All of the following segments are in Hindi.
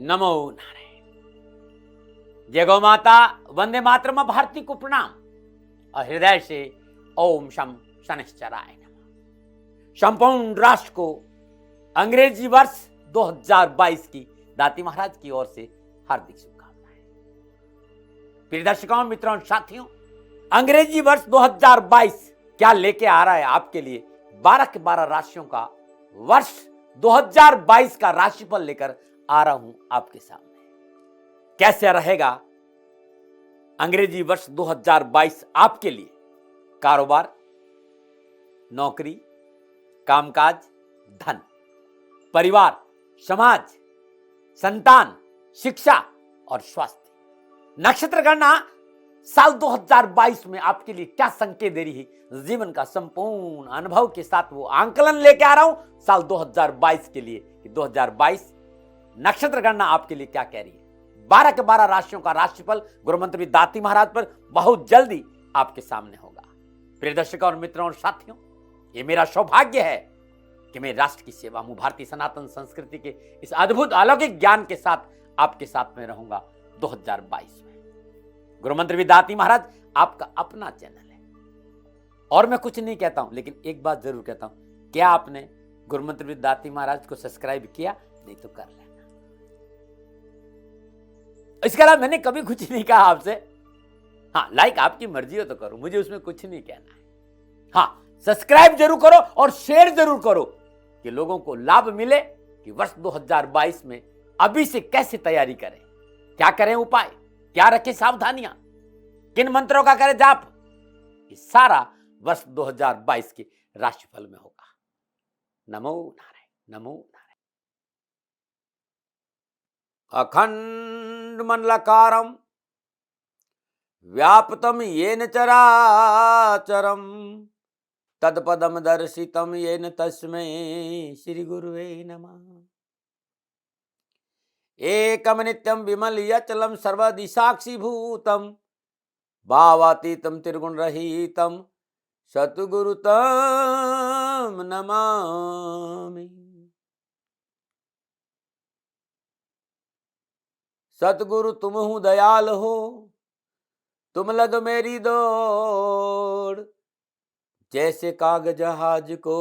नमो नारायण। जय गौ माता, वंदे मातरम, भारती को प्रणाम और हृदय से ओम शम शनिश्चराय नमः। संपूर्ण राष्ट्र को अंग्रेजी वर्ष 2022 की दाती महाराज की ओर से हार्दिक शुभकामनाएं। प्रिय दर्शकों, मित्रों, साथियों, अंग्रेजी वर्ष 2022 क्या लेके आ रहा है आपके लिए? 12 के 12 राशियों का वर्ष 2022 का राशिफल लेकर आ रहा हूं आपके सामने। कैसे रहेगा अंग्रेजी वर्ष 2022 आपके लिए? कारोबार, नौकरी, कामकाज, धन, परिवार, समाज, संतान, शिक्षा और स्वास्थ्य। नक्षत्र गणना साल 2022 में आपके लिए क्या संकेत दे रही है? जीवन का संपूर्ण अनुभव के साथ वो आंकलन लेके आ रहा हूं साल 2022 के लिए कि 2022 नक्षत्र गणना आपके लिए क्या कह रही है। 12 के 12 राशियों का राशिफल गुरु मंत्र दाती महाराज पर बहुत जल्दी आपके सामने होगा। प्रिय दर्शकों और मित्रों और साथियों, ये मेरा सौभाग्य है कि मैं राष्ट्र की सेवा में, भारतीय सनातन संस्कृति के इस अद्भुत अलौकिक ज्ञान के साथ आपके साथ में रहूंगा 2022 में। गुरु मंत्र दाती महाराज आपका अपना चैनल है और मैं कुछ नहीं कहता हूं, लेकिन एक बात जरूर कहता हूं, क्या आपने गुरु मंत्र दाती महाराज को सब्सक्राइब किया? नहीं तो कर लेना। इसके अलावा मैंने कभी कुछ नहीं कहा आपसे। हाँ, लाइक आपकी मर्जी हो तो करो, मुझे उसमें कुछ नहीं कहना है। हाँ, सब्सक्राइब जरूर करो और शेयर जरूर करो कि लोगों को लाभ मिले कि वर्ष 2022 में अभी से कैसे तैयारी करें, क्या करें उपाय, क्या रखें सावधानियां, किन मंत्रों का करें जाप। ये सारा वर्ष 2022 के राशिफल में होगा। नमो नारायण, नमो नारायण। अखंड मंडलाकारं व्याप्तं येन चराचरं तत्पदं दर्शितं येन तस्मै श्री गुरुवे नमः। एकं नित्यं विमलयचलं सर्वदिशाक्षीभूतं भावातीतं त्रिगुणरहितं सद्गुरुतं नमामि। सतगुरु तुम हूं दयाल हो, तुम लग मेरी दौड़, जैसे काग जहाज को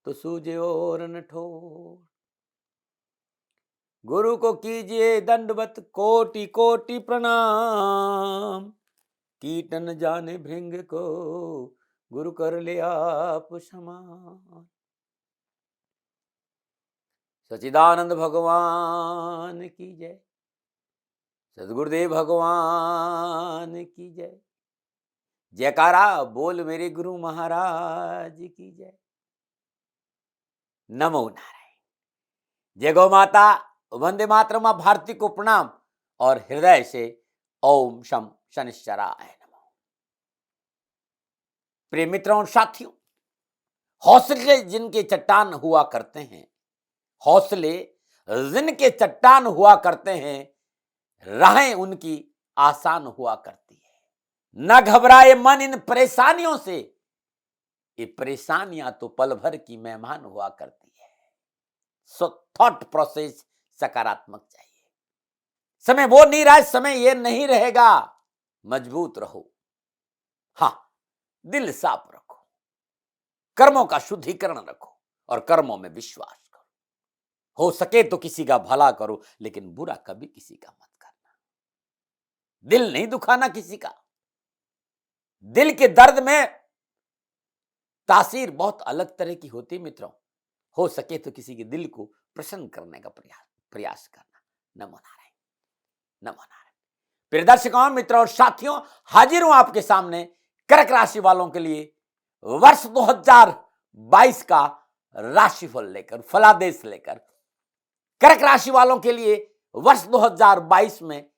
तो सूझे और न ठोर। गुरु को कीजिए दंडवत कोटि कोटि प्रणाम, कीट न जाने भृंग को गुरु कर ले आप समान। सच्चिदानंद भगवान की जय, सदगुरुदेव भगवान की जय। जयकारा बोल मेरे गुरु महाराज की जय। नमो नारायण। जय गौ माता, वंदे मातरम, भारती को प्रणाम और हृदय से ओम शम शनिश्चराय नमः। प्रिय मित्रों और साथियों, हौसले जिनके चट्टान हुआ करते हैं, हौसले जिनके चट्टान हुआ करते हैं, राहें उनकी आसान हुआ करती है। न घबराए मन इन परेशानियों से, ये परेशानियां तो पल भर की मेहमान हुआ करती है। सो थॉट प्रोसेस सकारात्मक चाहिए। समय वो नहीं रहा, समय ये नहीं रहेगा। मजबूत रहो, हाँ, दिल साफ रखो, कर्मों का शुद्धिकरण रखो और कर्मों में विश्वास करो। हो सके तो किसी का भला करो, लेकिन बुरा कभी किसी का मत करना। दिल नहीं दुखाना किसी का। दिल के दर्द में तासीर बहुत अलग तरह की होती है मित्रों। हो सके तो किसी के दिल को प्रसन्न करने का प्रयास करना। नमो नारायण, नमो नारायण। प्रिय दर्शकों, मित्रों और साथियों, हाजिर हूं आपके सामने कर्क राशि वालों के लिए वर्ष 2022 का राशिफल लेकर, फलादेश लेकर। कर्क राशि वालों के लिए वर्ष 2022 में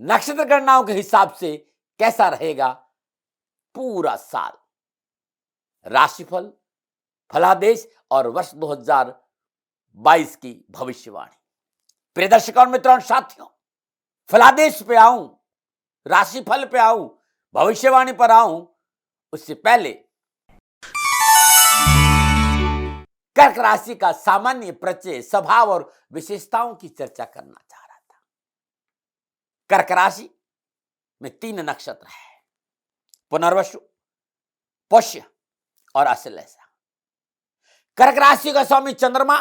नक्षत्र गणनाओं के हिसाब से कैसा रहेगा पूरा साल, राशिफल, फलादेश और वर्ष 2022 की भविष्यवाणी। प्रिय दर्शकों और मित्रों और साथियों, फलादेश पे आऊं, राशिफल पे आऊं, भविष्यवाणी पर आऊं, उससे पहले कर्क राशि का सामान्य परिचय, स्वभाव और विशेषताओं की चर्चा करना चाह रहा था। कर्क राशि में 3 नक्षत्र है, पुनर्वसु, पुष्य और आश्लेषा। कर्क राशि का स्वामी चंद्रमा,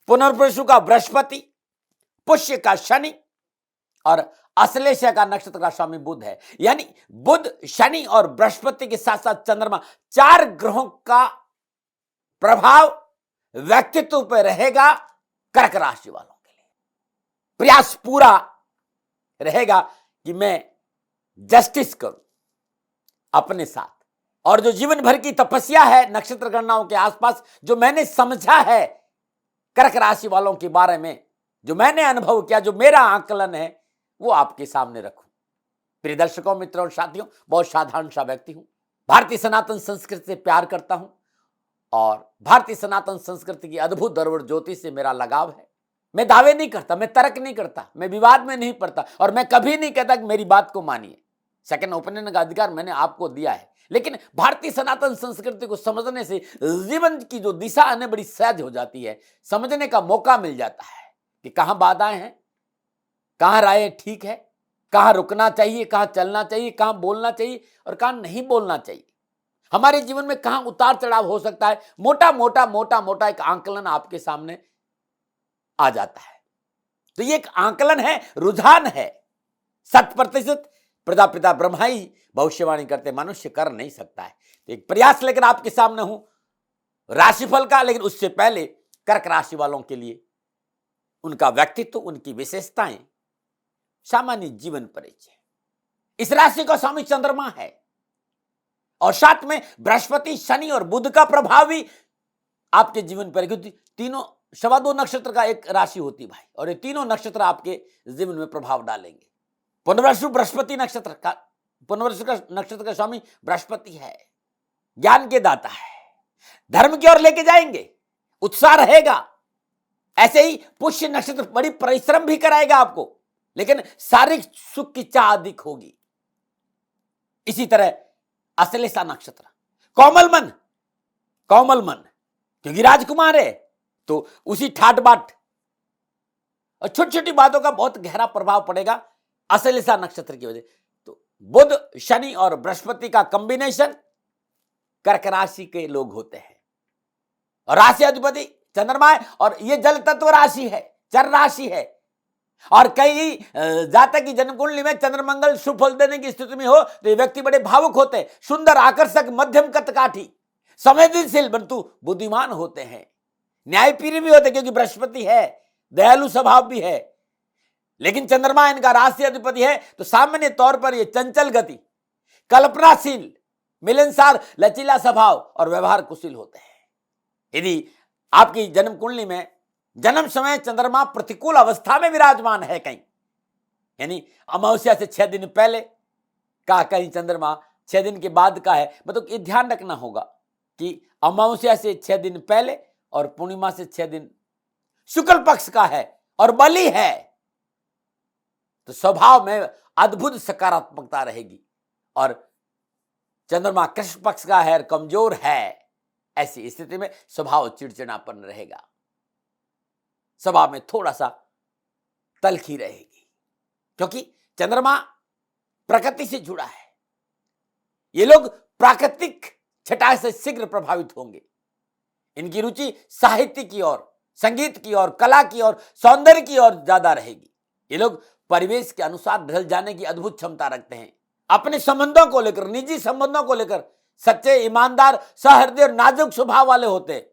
पुनर्वसु का बृहस्पति, पुष्य का शनि और आश्लेषा का नक्षत्र का स्वामी बुध है। यानी बुध, शनि और बृहस्पति के साथ साथ चंद्रमा, 4 ग्रहों का प्रभाव व्यक्तित्व पर रहेगा कर्क राशि वालों के लिए। प्रयास पूरा रहेगा कि मैं जस्टिस करूं अपने साथ, और जो जीवन भर की तपस्या है नक्षत्र गणनाओं के आसपास, जो मैंने समझा है कर्क राशि वालों के बारे में, जो मैंने अनुभव किया, जो मेरा आकलन है, वो आपके सामने रखूं। प्रिय दर्शकों, मित्रों और साथियों, बहुत साधारण सा व्यक्ति हूं, भारतीय सनातन संस्कृति से प्यार करता हूं और भारतीय सनातन संस्कृति की अद्भुत धरोहर ज्योतिष से मेरा लगाव है। मैं दावे नहीं करता, मैं तर्क नहीं करता, मैं विवाद में नहीं पड़ता और मैं कभी नहीं कहता कि मेरी बात को मानिए। सेकंड ओपिनियन का अधिकार मैंने आपको दिया है, लेकिन भारतीय सनातन संस्कृति को समझने से जीवन की जो दिशा है बड़ी सहज हो जाती है। समझने का मौका मिल जाता है कि कहां बाधाएं हैं, कहां राय ठीक है, कहां रुकना चाहिए, कहां चलना चाहिए, कहां बोलना चाहिए और कहां नहीं बोलना चाहिए। हमारे जीवन में कहां उतार चढ़ाव हो सकता है, मोटा मोटा एक आंकलन आपके सामने आ जाता है। तो ये एक आंकलन है, रुझान है। 100% प्रजापिता ब्रह्मा ही भविष्यवाणी करते, मनुष्य कर नहीं सकता है। तो एक प्रयास लेकर आपके सामने हूं राशिफल का, लेकिन उससे पहले कर्क राशि वालों के लिए उनका व्यक्तित्व, उनकी विशेषताएं, सामान्य जीवन परिचय। इस राशि का स्वामी चंद्रमा है और साथ में बृहस्पति, शनि और बुध का प्रभाव भी आपके जीवन पर, क्योंकि तीनों 2.25 नक्षत्र का एक राशि होती भाई, और ये तीनों नक्षत्र आपके जीवन में प्रभाव डालेंगे। पुनर्वसु बृहस्पति नक्षत्र का, पुनर्वसु का नक्षत्र का स्वामी बृहस्पति है, ज्ञान के दाता है, धर्म की ओर लेके जाएंगे, उत्साह रहेगा। ऐसे ही पुष्य नक्षत्र बड़ी परिश्रम भी कराएगा आपको, लेकिन शारीरिक सुख की चाह अधिक होगी। इसी तरह आश्लेषा नक्षत्र, कोमल मन, क्योंकि राजकुमार है तो उसी ठाट बाट और छोटी छोटी बातों का बहुत गहरा प्रभाव पड़ेगा आश्लेषा नक्षत्र की वजह। तो बुध, शनि और बृहस्पति का कॉम्बिनेशन कर्क राशि के लोग होते हैं और राशि अधिपति चंद्रमा है और यह जल तत्व राशि है, चर राशि है। और कई जातक की जन्म कुंडली में चंद्रमंगल शुभ फल देने की स्थिति में हो तो ये व्यक्ति बड़े भावुक होते हैं, सुंदर, आकर्षक, मध्यम कदकाठी, संवेदनशील परंतु बुद्धिमान होते हैं, न्यायप्रिय भी होते हैं क्योंकि बृहस्पति है, दयालु स्वभाव भी है। लेकिन चंद्रमा इनका राशि अधिपति है तो सामान्य तौर पर ये चंचल गति, कल्पनाशील, मिलनसार, लचीला स्वभाव और व्यवहार कुशल होते हैं। यदि आपकी जन्म कुंडली में जन्म समय चंद्रमा प्रतिकूल अवस्था में विराजमान है कहीं, यानी अमावस्या से 6 दिन पहले का, कहीं चंद्रमा 6 दिन के बाद का है, मतलब ये ध्यान रखना होगा कि अमावस्या से 6 दिन पहले और पूर्णिमा से 6 दिन शुक्ल पक्ष का है और बली है तो स्वभाव में अद्भुत सकारात्मकता रहेगी। और चंद्रमा कृष्ण पक्ष का है, कमजोर है, ऐसी स्थिति में स्वभाव चिड़चिड़ापन रहेगा, स्वभाव में थोड़ा सा तलखी रहेगी क्योंकि चंद्रमा प्रकृति से जुड़ा है। ये लोग प्राकृतिक छटा से शीघ्र प्रभावित होंगे। इनकी रुचि साहित्य की ओर, संगीत की ओर, कला की ओर, सौंदर्य की ओर ज्यादा रहेगी। ये लोग परिवेश के अनुसार ढल जाने की अद्भुत क्षमता रखते हैं। अपने संबंधों को लेकर, निजी संबंधों को लेकर सच्चे, ईमानदार, सहृदय और नाजुक स्वभाव वाले होते हैं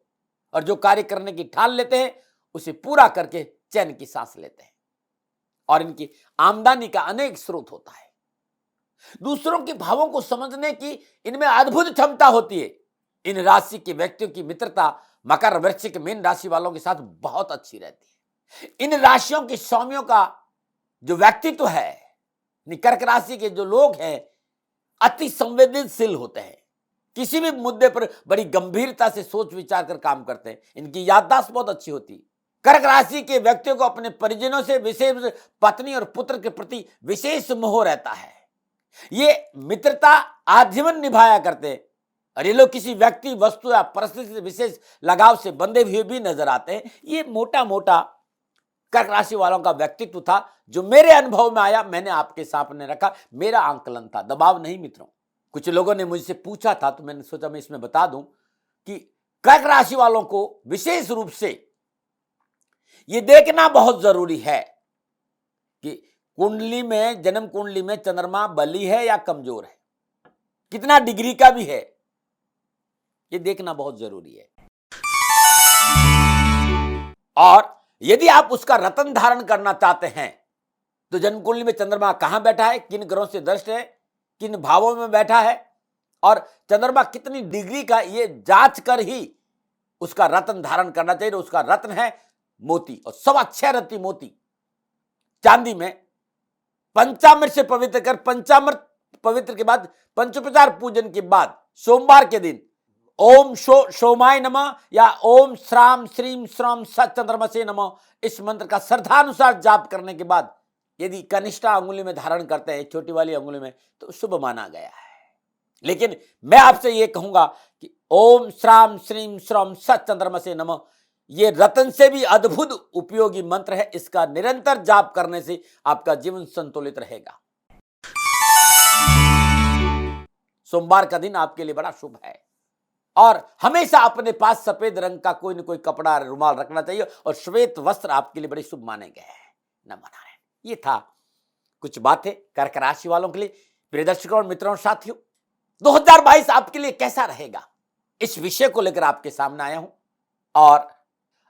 और जो कार्य करने की ठान लेते हैं उसे पूरा करके चैन की सांस लेते हैं और इनकी आमदनी का अनेक स्रोत होता है। दूसरों के भावों को समझने की इनमें अद्भुत क्षमता होती है। इन राशि के व्यक्तियों की मित्रता मकर, वृश्चिक, मीन राशि वालों के साथ बहुत अच्छी रहती है। इन राशियों के स्वामियों का जो व्यक्तित्व है, कर्क राशि के जो लोग हैं अति संवेदनशील होते हैं, किसी भी मुद्दे पर बड़ी गंभीरता से सोच विचार कर काम करते हैं। इनकी याददाश्त बहुत अच्छी होती है। कर्क राशि के व्यक्तियों को अपने परिजनों से, विशेष पत्नी और पुत्र के प्रति विशेष मोह रहता है। ये मित्रता आजीवन निभाया करते हैं और ये लोग किसी व्यक्ति, वस्तु या परिस्थिति से विशेष लगाव से बंधे हुए भी नजर आते हैं। ये मोटा मोटा कर्क राशि वालों का व्यक्तित्व था जो मेरे अनुभव में आया, मैंने आपके सामने रखा। मेरा आंकलन था, दबाव नहीं मित्रों। कुछ लोगों ने मुझसे पूछा था तो मैंने सोचा मैं इसमें बता दूं कि कर्क राशि वालों को विशेष रूप से यह देखना बहुत जरूरी है कि कुंडली में, जन्म कुंडली में चंद्रमा बली है या कमजोर है, कितना डिग्री का भी है, यह देखना बहुत जरूरी है। और यदि आप उसका रत्न धारण करना चाहते हैं तो जन्म कुंडली में चंद्रमा कहां बैठा है, किन ग्रहों से दृष्ट है, किन भावों में बैठा है और चंद्रमा कितनी डिग्री का, यह जांच कर ही उसका रत्न धारण करना चाहिए। उसका रत्न है मोती, और 6.25 रत्ती मोती चांदी में पंचामृत से पवित्र कर, पंचामृत पवित्र के बाद पंचोपचार पूजन के बाद सोमवार के दिन ओम सोमाय नमः या ओम श्राम श्रीम श्रम सत चंद्रमसे नमः, इस मंत्र का श्रद्धानुसार जाप करने के बाद यदि कनिष्ठा अंगुली में धारण करते हैं, छोटी वाली अंगुली में, तो शुभ माना गया है। लेकिन मैं आपसे यह कहूंगा कि ओम श्राम श्रीम श्रम सत चंद्रमसे नमः, ये रतन से भी अद्भुत उपयोगी मंत्र है। इसका निरंतर जाप करने से आपका जीवन संतुलित रहेगा। सोमवार का दिन आपके लिए बड़ा शुभ है और हमेशा अपने पास सफेद रंग का कोई न कोई कपड़ा, रुमाल रखना चाहिए और श्वेत वस्त्र आपके लिए बड़े शुभ माने गए हैं। नमो नारायण। ये था कुछ बातें कर्क राशि वालों के लिए। प्रिय दर्शकों और मित्रों, साथियों, 2022 आपके लिए कैसा रहेगा, इस विषय को लेकर आपके सामने आया हूं। और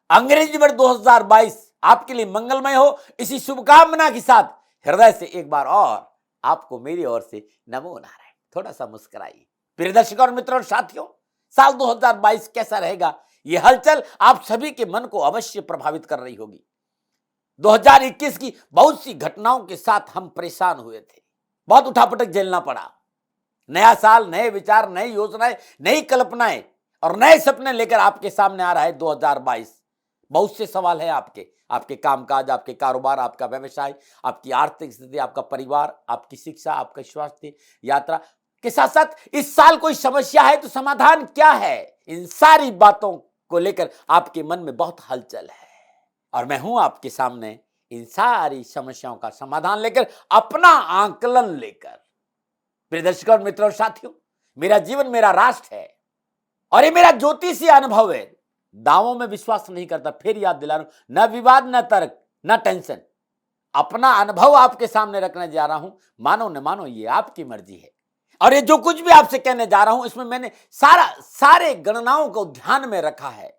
अंग्रेजी वर्ष 2022 आपके लिए मंगलमय हो, इसी शुभकामना के साथ हृदय से एक बार और आपको मेरी ओर से नमो नारायण। थोड़ा सा मुस्कुराइए। प्रिय दर्शकों और मित्रों और साथियों, साल 2022 कैसा रहेगा, यह हलचल आप सभी के मन को अवश्य प्रभावित कर रही होगी। 2021 की बहुत सी घटनाओं के साथ हम परेशान हुए थे, बहुत उठापटक झेलना पड़ा। नया साल, नए विचार, नई योजनाएं, नई कल्पनाएं और नए सपने लेकर आपके सामने आ रहा है 2022। बहुत से सवाल है आपके कामकाज, आपके कारोबार, आपका व्यवसाय, आपकी आर्थिक स्थिति, आपका परिवार, आपकी शिक्षा, आपका स्वास्थ्य, यात्रा के साथ साथ इस साल कोई समस्या है तो समाधान क्या है, इन सारी बातों को लेकर आपके मन में बहुत हलचल है। और मैं हूं आपके सामने इन सारी समस्याओं का समाधान लेकर, अपना आंकलन लेकर। प्रिय दर्शकों और मित्रों और साथियों, मेरा जीवन मेरा राष्ट्र है और ये मेरा ज्योतिषीय अनुभव है। दावों में विश्वास नहीं करता, फिर याद दिला रहा हूं, न विवाद, न तर्क, न टेंशन। अपना अनुभव आपके सामने रखने जा रहा हूं, मानो न मानो ये आपकी मर्जी है। और ये जो कुछ भी आपसे कहने जा रहा हूं, इसमें मैंने सारे गणनाओं को ध्यान में रखा है।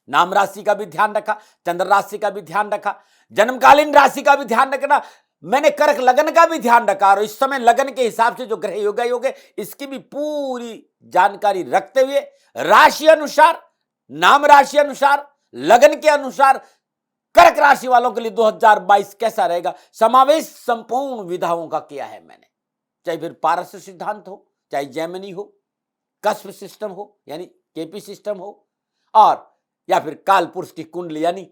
नाम राशि का भी ध्यान रखा, चंद्र राशि का भी ध्यान रखा, जन्मकालीन राशि का भी ध्यान रखना, मैंने कर्क लगन का भी ध्यान रखा। और इस समय लगन के हिसाब से जो ग्रह योग है, इसकी भी पूरी जानकारी रखते हुए राशि अनुसार, नाम राशि अनुसार, लगन के अनुसार कर्क राशि वालों के लिए 2022 कैसा रहेगा, समावेश संपूर्ण विधाओं का किया है मैंने। चाहे फिर पारस सिद्धांत हो, चाहे जैमिनी हो, कस्प सिस्टम हो यानी केपी सिस्टम हो, और या फिर काल पुरुष की कुंडली यानी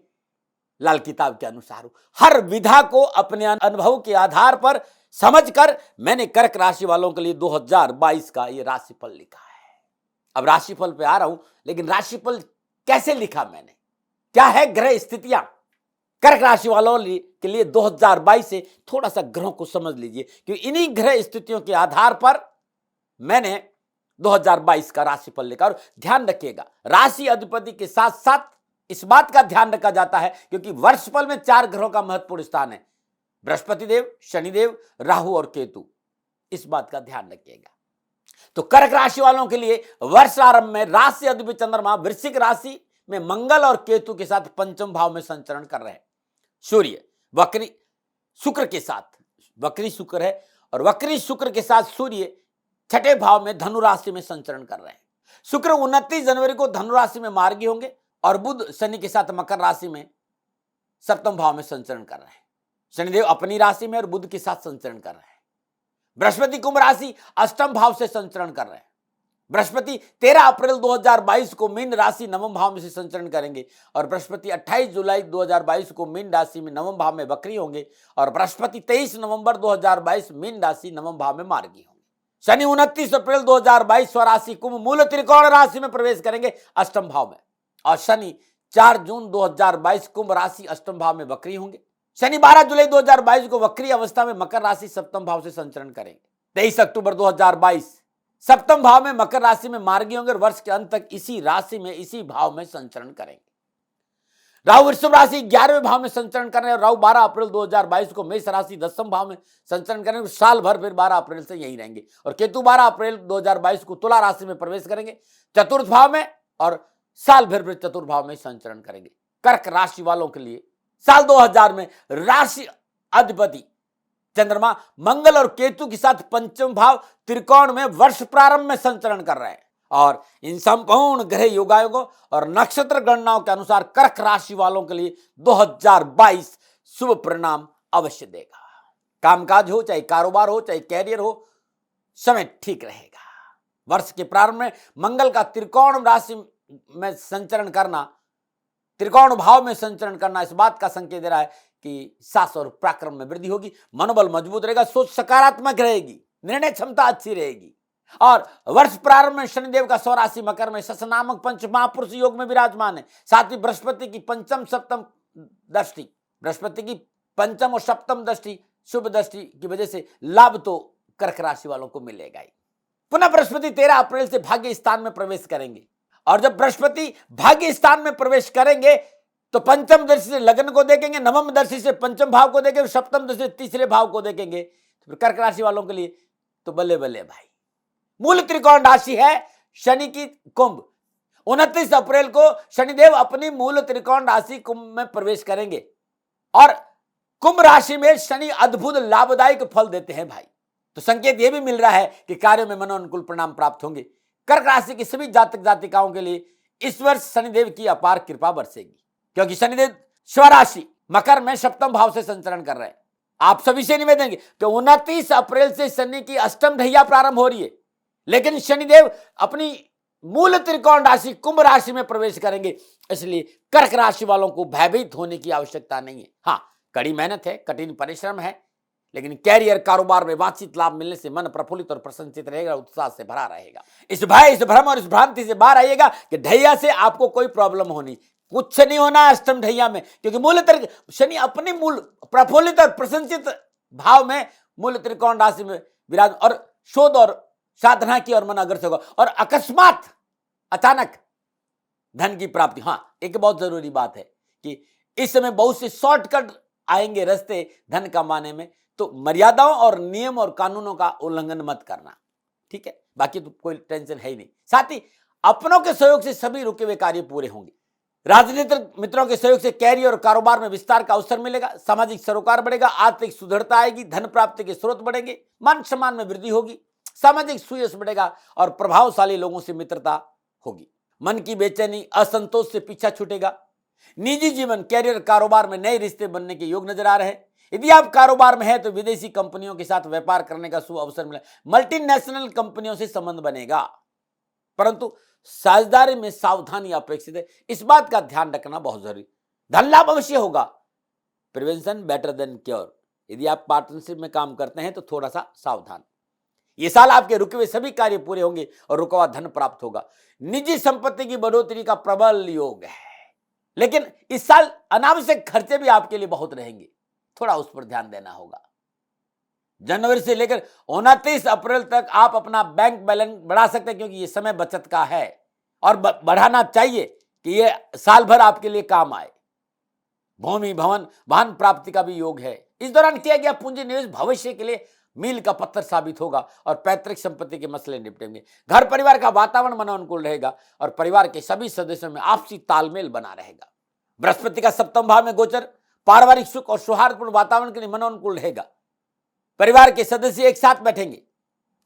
लाल किताब के अनुसार हो, हर विधा को अपने अनुभव के आधार पर समझकर मैंने कर्क राशि वालों के लिए 2022 का ये राशिफल लिखा है। अब राशिफल पे आ रहा हूं, लेकिन राशिफल कैसे लिखा मैंने, क्या है ग्रह स्थितियां कर्क राशि वालों के लिए 2022 से, थोड़ा सा ग्रहों को समझ लीजिए, क्योंकि इन्हीं ग्रह स्थितियों के आधार पर मैंने 2022 का राशिफल लिखा। और ध्यान रखिएगा, राशि अधिपति के साथ साथ इस बात का ध्यान रखा जाता है क्योंकि वर्षफल में 4 ग्रहों का महत्वपूर्ण स्थान है, बृहस्पति देव, शनिदेव, राहु और केतु। इस बात का ध्यान रखिएगा। तो कर्क राशि वालों के लिए वर्ष आरंभ में राशि अधिपति चंद्रमा वृश्चिक राशि में मंगल और केतु के साथ पंचम भाव में संचरण कर रहे हैं। सूर्य वक्री शुक्र के साथ, वक्री शुक्र है और वक्री शुक्र के साथ सूर्य छठे भाव में धनु राशि में संचरण कर रहे हैं। शुक्र 29 जनवरी को धनु राशि में मार्गी होंगे और बुध शनि के साथ मकर राशि में सप्तम भाव में संचरण कर रहे हैं। शनिदेव अपनी राशि में और बुध के साथ संचरण कर रहे हैं। बृहस्पति कुंभ राशि अष्टम भाव से संचरण कर रहे हैं। बृहस्पति 13 अप्रैल 2022 को मीन राशि नवम भाव में से संचरण करेंगे और बृहस्पति 28 जुलाई 2022 को मीन राशि में नवम भाव में वक्री होंगे और बृहस्पति 23 नवंबर 2022 मीन राशि नवम भाव में मार्गी होंगे। शनि 29 अप्रैल 2022 स्वराशि कुंभ मूल त्रिकोण राशि में प्रवेश करेंगे अष्टम भाव में, और शनि 4 जून 2022 कुंभ राशि अष्टम भाव में वक्री होंगे। शनि 12 जुलाई 2022 को वक्री अवस्था में मकर राशि सप्तम भाव से संचरण करेंगे। 23 अक्टूबर 2022 सप्तम भाव में मकर राशि में मार्गी होंगे और वर्ष के अंत तक इसी राशि में इसी भाव में संचरण करेंगे। राहु वृषभ राशि 11वें भाव में संचरण कर रहे हैं। राहु 12 अप्रैल 2022 को मेष राशि 10वें भाव में संचरण करेंगे, साल भर फिर 12 अप्रैल से यहीं रहेंगे। और केतु 12 अप्रैल 2022 को तुला राशि में प्रवेश करेंगे चतुर्थ भाव में, और साल भर फिर चतुर्थ भाव में संचरण करेंगे। कर्क राशि वालों के लिए साल 2000 में राशि अधिपति चंद्रमा मंगल और केतु के साथ पंचम भाव त्रिकोण में वर्ष प्रारंभ में संचरण कर रहे हैं, और इन संपूर्ण ग्रह योगायोगों और नक्षत्र गणनाओं के अनुसार कर्क राशि वालों के लिए 2022 शुभ परिणाम अवश्य देगा। कामकाज हो, चाहे कारोबार हो, चाहे कैरियर हो, समय ठीक रहेगा। वर्ष के प्रारंभ में मंगल का त्रिकोण राशि में संचरण करना, त्रिकोण भाव में संचरण करना इस बात का संकेत दे रहा है कि साहस और पराक्रम में वृद्धि होगी, मनोबल मजबूत रहेगा, सोच सकारात्मक रहेगी, निर्णय क्षमता अच्छी रहेगी। और वर्ष प्रारंभ में शनिदेव का स्वराशि मकर में शश नामक पंच महापुरुष योग में विराजमान है। साथ ही बृहस्पति की पंचम सप्तम दृष्टि, बृहस्पति की पंचम और सप्तम दृष्टि शुभ दृष्टि की वजह से लाभ तो कर्क राशि वालों को मिलेगा ही। पुनः बृहस्पति 13 अप्रैल से भाग्य स्थान में प्रवेश करेंगे, और जब बृहस्पति भाग्य स्थान में प्रवेश करेंगे तो पंचम दृष्टि से लग्न को देखेंगे, नवम दृष्टि से पंचम भाव को देखेंगे, सप्तम दृष्टि से तीसरे भाव को देखेंगे। तो कर्क राशि वालों के लिए तो बल्ले बल्ले भाई। मूल त्रिकोण राशि है शनि की कुंभ। 29 अप्रैल को शनिदेव अपनी मूल त्रिकोण राशि कुंभ में प्रवेश करेंगे, और कुंभ राशि में शनि अद्भुत लाभदायक फल देते हैं भाई। तो संकेत यह भी मिल रहा है कि कार्यों में मनोनुकूल परिणाम प्राप्त होंगे। कर्क राशि की सभी जातक जातिकाओं के लिए इस वर्ष शनिदेव की अपार कृपा बरसेगी, क्योंकि शनिदेव स्वराशि मकर में सप्तम भाव से संचरण कर रहे हैं। आप सभी से निवेदन कि 29 अप्रैल से शनि की अष्टम ढैया प्रारंभ हो रही है, लेकिन शनिदेव अपनी मूल त्रिकोण राशि कुंभ राशि में प्रवेश करेंगे, इसलिए कर्क राशि वालों को भयभीत होने की आवश्यकता नहीं है। हाँ, कड़ी मेहनत है, कठिन परिश्रम है, लेकिन कैरियर कारोबार में वांछित लाभ मिलने से मन प्रफुल्लित और प्रसन्नचित रहेगा, उत्साह से भरा रहेगा। इस भय, इस भ्रम और इस भ्रांति से बाहर आइएगा कि ढैया से आपको कोई प्रॉब्लम होनी, कुछ नहीं होना अष्टम ढैया में, क्योंकि मूल शनि अपने मूल प्रफुल्लित और प्रसन्नचित भाव में मूल त्रिकोण राशि में विराज, और शोध और साधना की और मन अग्रसर होगा, और अकस्मात अचानक धन की प्राप्ति। हाँ, एक बहुत जरूरी बात है कि इस समय बहुत से शॉर्टकट आएंगे रास्ते धन कमाने में, तो मर्यादाओं और नियम और कानूनों का उल्लंघन मत करना, ठीक है। बाकी तो कोई टेंशन है ही नहीं। साथ ही अपनों के सहयोग से सभी रुके हुए कार्य पूरे होंगे। राजनीतिक मित्रों के सहयोग से कैरियर और कारोबार में विस्तार का अवसर मिलेगा, सामाजिक सरोकार बढ़ेगा, आर्थिक सुदृढ़ता आएगी, धन प्राप्ति के स्रोत बढ़ेंगे, मान सम्मान में वृद्धि होगी, सामाजिक सुयश बढ़ेगा और प्रभावशाली लोगों से मित्रता होगी। मन की बेचैनी, असंतोष से पीछा छूटेगा। निजी जीवन, कैरियर, कारोबार में नए रिश्ते बनने के योग नजर आ रहे हैं। यदि आप कारोबार में हैं तो विदेशी कंपनियों के साथ व्यापार करने का शुभ अवसर मिला। मल्टीनेशनल कंपनियों से संबंध बनेगा, परंतु साझेदारी में सावधानी अपेक्षित है, इस बात का ध्यान रखना बहुत जरूरी। धन लाभ अवश्य होगा, प्रिवेंशन बेटर देन क्योर। यदि आप पार्टनरशिप में काम करते हैं तो थोड़ा सा सावधान। ये साल आपके रुके हुए सभी कार्य पूरे होंगे और रुका हुआ धन प्राप्त होगा। निजी संपत्ति की बढ़ोतरी का प्रबल योग है, लेकिन इस साल अनावश्यक खर्चे भी आपके लिए बहुत रहेंगे, थोड़ा उस पर ध्यान देना होगा। जनवरी से लेकर 29 अप्रैल तक आप अपना बैंक बैलेंस बढ़ा सकते हैं, क्योंकि ये समय बचत का है और बढ़ाना चाहिए कि ये साल भर आपके लिए काम आए। भूमि, भवन, वाहन प्राप्ति का भी योग है। इस दौरान किया गया पूंजी निवेश भविष्य के लिए मील का पत्थर साबित होगा और पैतृक संपत्ति के मसले निपटेंगे। घर परिवार का वातावरण मनोनुकूल रहेगा और परिवार के सभी सदस्यों में आपसी तालमेल बना रहेगा। बृहस्पति का सप्तम भाव में गोचर पारिवारिक सुख और सौहार्दपूर्ण वातावरण के लिए मनोनुकूल रहेगा। परिवार के सदस्य एक साथ बैठेंगे,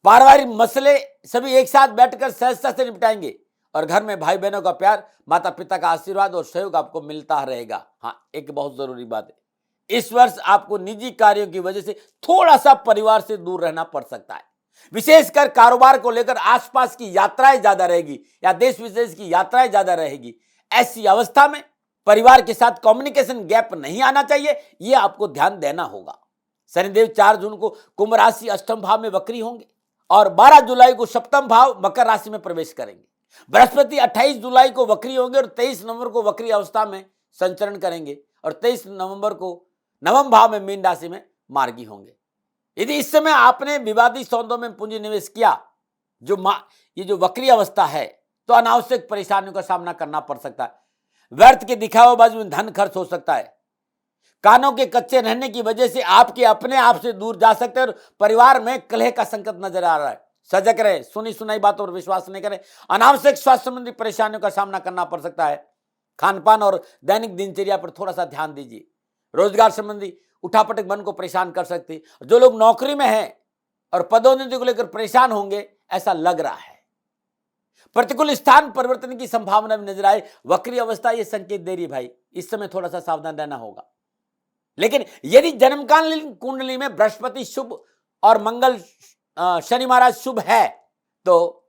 पारिवारिक मसले सभी एक साथ बैठकर सहजता से निपटाएंगे और घर में भाई बहनों का प्यार, माता पिता का आशीर्वाद और सहयोग आपको मिलता रहेगा। हाँ, एक बहुत जरूरी बात है, इस वर्ष आपको निजी कार्यों की वजह से थोड़ा सा परिवार से दूर रहना पड़ सकता है। विशेषकर कारोबार को लेकर आसपास की यात्राएं ज्यादा रहेगी या देश विदेश की यात्राएं ज्यादा रहेगी। ऐसी अवस्था में परिवार के साथ कम्युनिकेशन गैप नहीं आना चाहिए, यह आपको ध्यान देना होगा। शनिदेव 4 जून को कुंभ राशि अष्टम भाव में वक्री होंगे और 12 जुलाई को सप्तम भाव मकर राशि में प्रवेश करेंगे। बृहस्पति 28 जुलाई को वक्री होंगे और 23 नवंबर को वक्री अवस्था में संचरण करेंगे और 23 नवंबर को नवम भाव में मीन राशि में मार्गी होंगे। यदि इस समय आपने विवादित सौदों में पूंजी निवेश किया, ये जो वक्री अवस्था है, तो अनावश्यक परेशानियों का सामना करना पड़ सकता है। व्यर्थ के दिखावेबाजी में धन खर्च हो सकता है। कानों के कच्चे रहने की वजह से आपके अपने आप से दूर जा सकते हैं और परिवार में कलह का संकट नजर आ रहा है। सजग रहे, सुनी सुनाई बातों पर विश्वास नहीं करें। अनावश्यक स्वास्थ्य संबंधी परेशानियों का सामना करना पड़ सकता है। खान पान और दैनिक दिनचर्या पर थोड़ा सा ध्यान दीजिए। रोजगार संबंधी उठापटक मन को परेशान कर सकती है। जो लोग नौकरी में हैं और पदोन्नति को लेकर परेशान होंगे, ऐसा लग रहा है। प्रतिकूल स्थान परिवर्तन की संभावना भी नजर आए। वक्री अवस्था ये संकेत दे रही है भाई, इस समय थोड़ा सा सावधान रहना होगा। लेकिन यदि जन्मकालीन कुंडली में बृहस्पति शुभ और मंगल शनि महाराज शुभ है, तो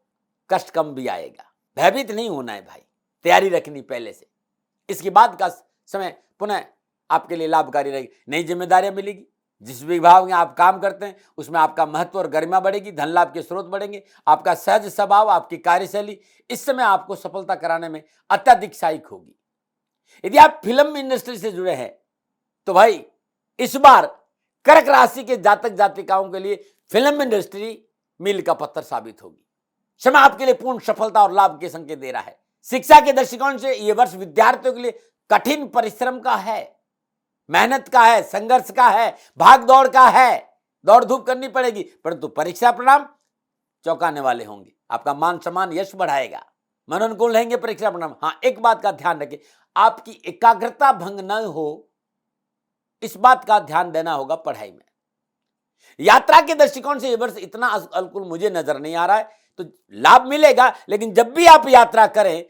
कष्ट कम भी आएगा। भयभीत नहीं होना है भाई, तैयारी रखनी पहले से। इसके बाद का समय पुनः आपके लिए लाभकारी रहेगी। नई जिम्मेदारियां मिलेगी। जिस विभाग में आप काम करते हैं उसमें आपका महत्व और गरिमा बढ़ेगी। धन लाभ के स्रोत बढ़ेंगे। आपका सहज स्वभाव, आपकी कार्यशैली इस समय आपको सफलता कराने में अत्यधिक सहायक होगी। यदि आप फिल्म इंडस्ट्री से जुड़े हैं तो भाई इस बार कर्क राशि के जातक जातिकाओं के लिए फिल्म इंडस्ट्री मील का पत्थर साबित होगी। समय आपके लिए पूर्ण सफलता और लाभ के संकेत दे रहा है। शिक्षा के दृष्टिकोण से यह वर्ष विद्यार्थियों के लिए कठिन परिश्रम का है, मेहनत का है, संघर्ष का है, भाग दौड़ का है। दौड़ धूप करनी पड़ेगी, परंतु परीक्षा परिणाम चौंकाने वाले होंगे। आपका मान सम्मान यश बढ़ाएगा। मन अनुकूल रहेंगे परीक्षा परिणाम। हाँ, एक बात का ध्यान रखें, आपकी एकाग्रता भंग न हो, इस बात का ध्यान देना होगा पढ़ाई में। यात्रा के दृष्टिकोण से यह वर्ष इतना अनुकूल मुझे नजर नहीं आ रहा है, तो लाभ मिलेगा। लेकिन जब भी आप यात्रा करें,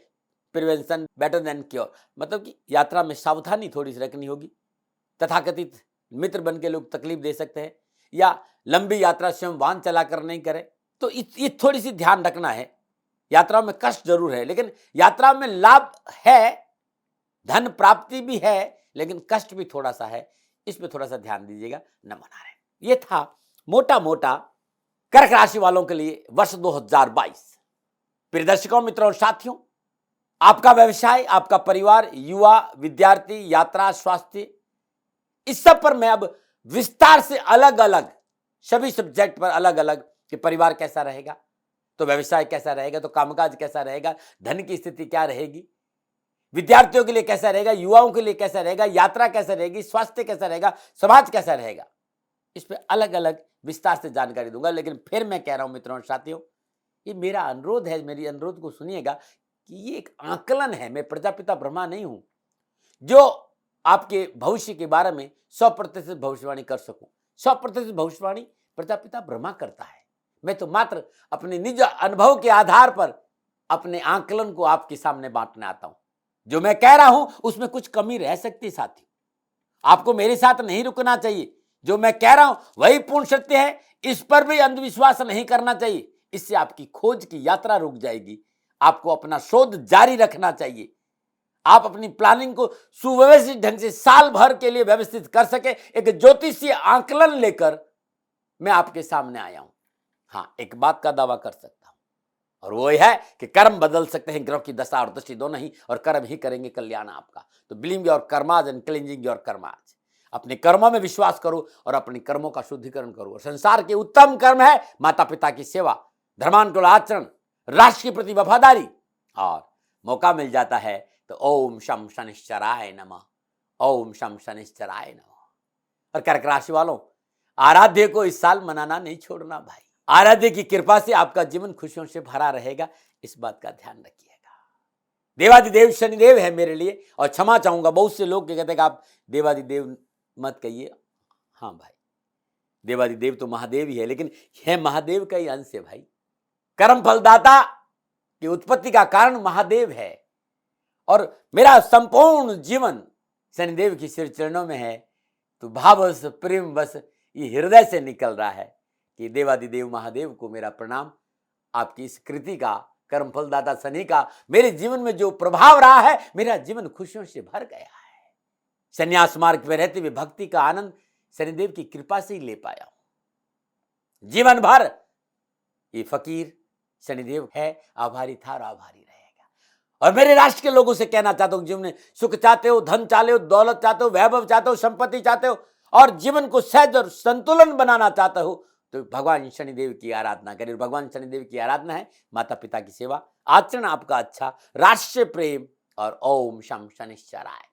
प्रिवेंशन बेटर देन क्योर, मतलब कि यात्रा में सावधानी थोड़ी सी रखनी होगी। तथाकथित मित्र बन के लोग तकलीफ दे सकते हैं, या लंबी यात्रा स्वयं वाहन चलाकर नहीं करें, तो ये थोड़ी सी ध्यान रखना है। यात्रा में कष्ट जरूर है, लेकिन यात्रा में लाभ है, धन प्राप्ति भी है, लेकिन कष्ट भी थोड़ा सा है। इस पे थोड़ा सा ध्यान दीजिएगा। नमन नारायण। ये था मोटा मोटा कर्क राशि वालों के लिए वर्ष 2022। प्रिय दर्शकों, मित्रों और साथियों, आपका व्यवसाय, आपका परिवार, युवा, विद्यार्थी, यात्रा, स्वास्थ्य, इस सब पर मैं अब विस्तार से अलग अलग सभी सब्जेक्ट पर अलग अलग कि परिवार कैसा रहेगा, तो व्यवसाय कैसा रहेगा, तो कामकाज कैसा रहेगा, धन की स्थिति क्या रहेगी, विद्यार्थियों के लिए कैसा रहेगा, युवाओं के लिए कैसा रहेगा, यात्रा कैसा रहेगी, स्वास्थ्य कैसा रहेगा, समाज कैसा रहेगा, इस पे अलग अलग विस्तार से जानकारी दूंगा। लेकिन फिर मैं कह रहा हूं मित्रों और साथियों, ये मेरा अनुरोध है, मेरी अनुरोध को सुनिएगा कि ये एक आकलन है। मैं प्रजापिता ब्रह्मा नहीं हूं जो आपके भविष्य के बारे में 100% भविष्यवाणी कर सकूं। 100% भविष्यवाणी प्रजापिता ब्रह्मा करता है। मैं तो मात्र अपने निज अनुभव के आधार पर अपने आकलन को आपके सामने बांटने आता हूं। जो मैं कह रहा हूं उसमें कुछ कमी रह सकती साथी, आपको मेरे साथ नहीं रुकना चाहिए। जो मैं कह रहा हूं वही पूर्ण सत्य है, इस पर भी अंधविश्वास नहीं करना चाहिए। इससे आपकी खोज की यात्रा रुक जाएगी। आपको अपना शोध जारी रखना चाहिए। आप अपनी प्लानिंग को सुव्यवस्थित ढंग से साल भर के लिए व्यवस्थित कर सके। एक ज्योतिषीय आकलन लेकर मैं आपके सामने आया हूं। हाँ, एक बात का दावा कर सकता हूं, और वो है कि कर्म बदल सकते हैं, ग्रह की दशा और दृष्टि दोनों ही, और कर्म ही करेंगे कल्याण आपका। तो believe your karmas and cleansing your karmas. अपने कर्मों में विश्वास करो और अपने कर्मों का शुद्धिकरण करो। और संसार के उत्तम कर्म है माता पिता की सेवा, धर्मानुकूल आचरण, राष्ट्र के प्रति वफादारी, और मौका मिल जाता है तो ओम शम शनिश्चराय नमः, ओम शम शनिश्चराय नमः। और कर्क राशि वालों, आराध्य को इस साल मनाना नहीं छोड़ना भाई। आराध्य की कृपा से आपका जीवन खुशियों से भरा रहेगा, इस बात का ध्यान रखिएगा। देवादिदेव शनिदेव है मेरे लिए, और क्षमा चाहूंगा बहुत से लोग कहते हैं कि आप देवादिदेव मत कहिए। हाँ भाई, देवादिदेव तो महादेव ही है, लेकिन यह महादेव का ही अंश है भाई। कर्म फलदाता की उत्पत्ति का कारण महादेव है, और मेरा संपूर्ण जीवन शनिदेव की श्री चरणों में है। तो भाववश प्रेम बस ये हृदय से निकल रहा है कि देवादिदेव महादेव को मेरा प्रणाम। आपकी इस कृति का, कर्म फलदाता शनि का मेरे जीवन में जो प्रभाव रहा है, मेरा जीवन खुशियों से भर गया है। संन्यास मार्ग पर रहते हुए भक्ति का आनंद शनिदेव की कृपा से ही ले पाया हूं। जीवन भर ये फकीर शनिदेव है, आभारी था और आभारी रहेगा। और मेरे राष्ट्र के लोगों से कहना चाहता हूं, जीवन में सुख चाहते हो, धन चाहते हो, दौलत चाहते हो, वैभव चाहते हो, संपत्ति चाहते हो और जीवन को सहज और संतुलन बनाना चाहते हो तो भगवान शनिदेव की आराधना करिए। भगवान शनिदेव की आराधना है माता पिता की सेवा, आचरण आपका अच्छा, राष्ट्र प्रेम और ओम शम शनिश्चराय।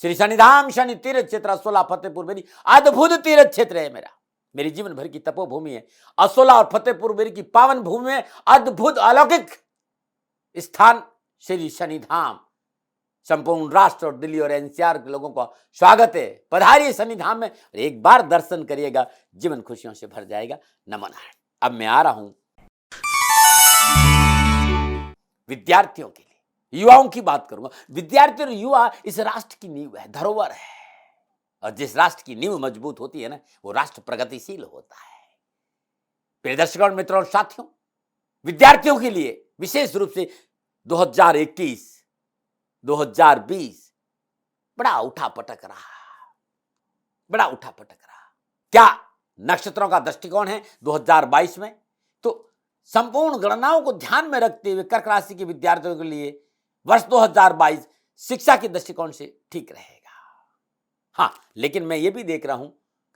श्री शनिधाम शनि तीर्थ क्षेत्र असोला फतेहपुर मेरी अद्भुत तीर्थ क्षेत्र है। मेरी जीवन भर की तपोभूमि है। असोला और फतेहपुर मेरी की पावन भूमि में अद्भुत अलौकिक स्थान श्री शनिधाम। संपूर्ण राष्ट्र और दिल्ली और एनसीआर के लोगों का स्वागत है। पधारिए शनिधाम में, एक बार दर्शन करिएगा, जीवन खुशियों से भर जाएगा। नमन। अब मैं आ रहा हूं विद्यार्थियों के लिए, युवाओं की बात करूंगा। विद्यार्थी और युवा इस राष्ट्र की नींव है, धरोहर है। और जिस राष्ट्र की नींव मजबूत होती है ना, वो राष्ट्र प्रगतिशील होता है। प्रिय दर्शकों, मित्रों और साथियों, विद्यार्थियों के लिए विशेष रूप से 2021 2020 बड़ा उठापटक रहा, बड़ा उठापटक रहा। क्या नक्षत्रों का दृष्टिकोण है 2022 में? तो संपूर्ण गणनाओं को ध्यान में रखते हुए कर्क राशि के विद्यार्थियों के लिए वर्ष 2022 शिक्षा के दृष्टिकोण से ठीक रहेगा। हाँ, लेकिन मैं ये भी देख रहा हूं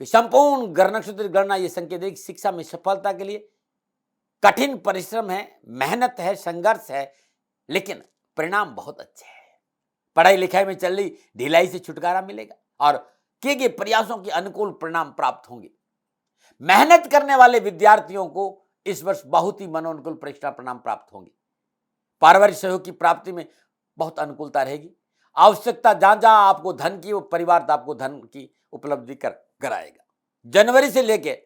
कि संपूर्ण ग्रह नक्षत्र गणना ये संकेत है कि शिक्षा में सफलता के लिए कठिन परिश्रम है, मेहनत है, संघर्ष है, लेकिन परिणाम बहुत अच्छे हैं। पढ़ाई लिखाई में चल रही ढिलाई से छुटकारा मिलेगा और किए गए प्रयासों के अनुकूल परिणाम प्राप्त होंगे। मेहनत करने वाले विद्यार्थियों को इस वर्ष बहुत ही मनोनुकूल परीक्षा परिणाम प्राप्त होंगे। पारिवारिक सहयोग की प्राप्ति में बहुत अनुकूलता रहेगी। आवश्यकता जहां जहां आपको धन की, वो परिवार आपको धन की उपलब्धि कराएगा। जनवरी से लेकर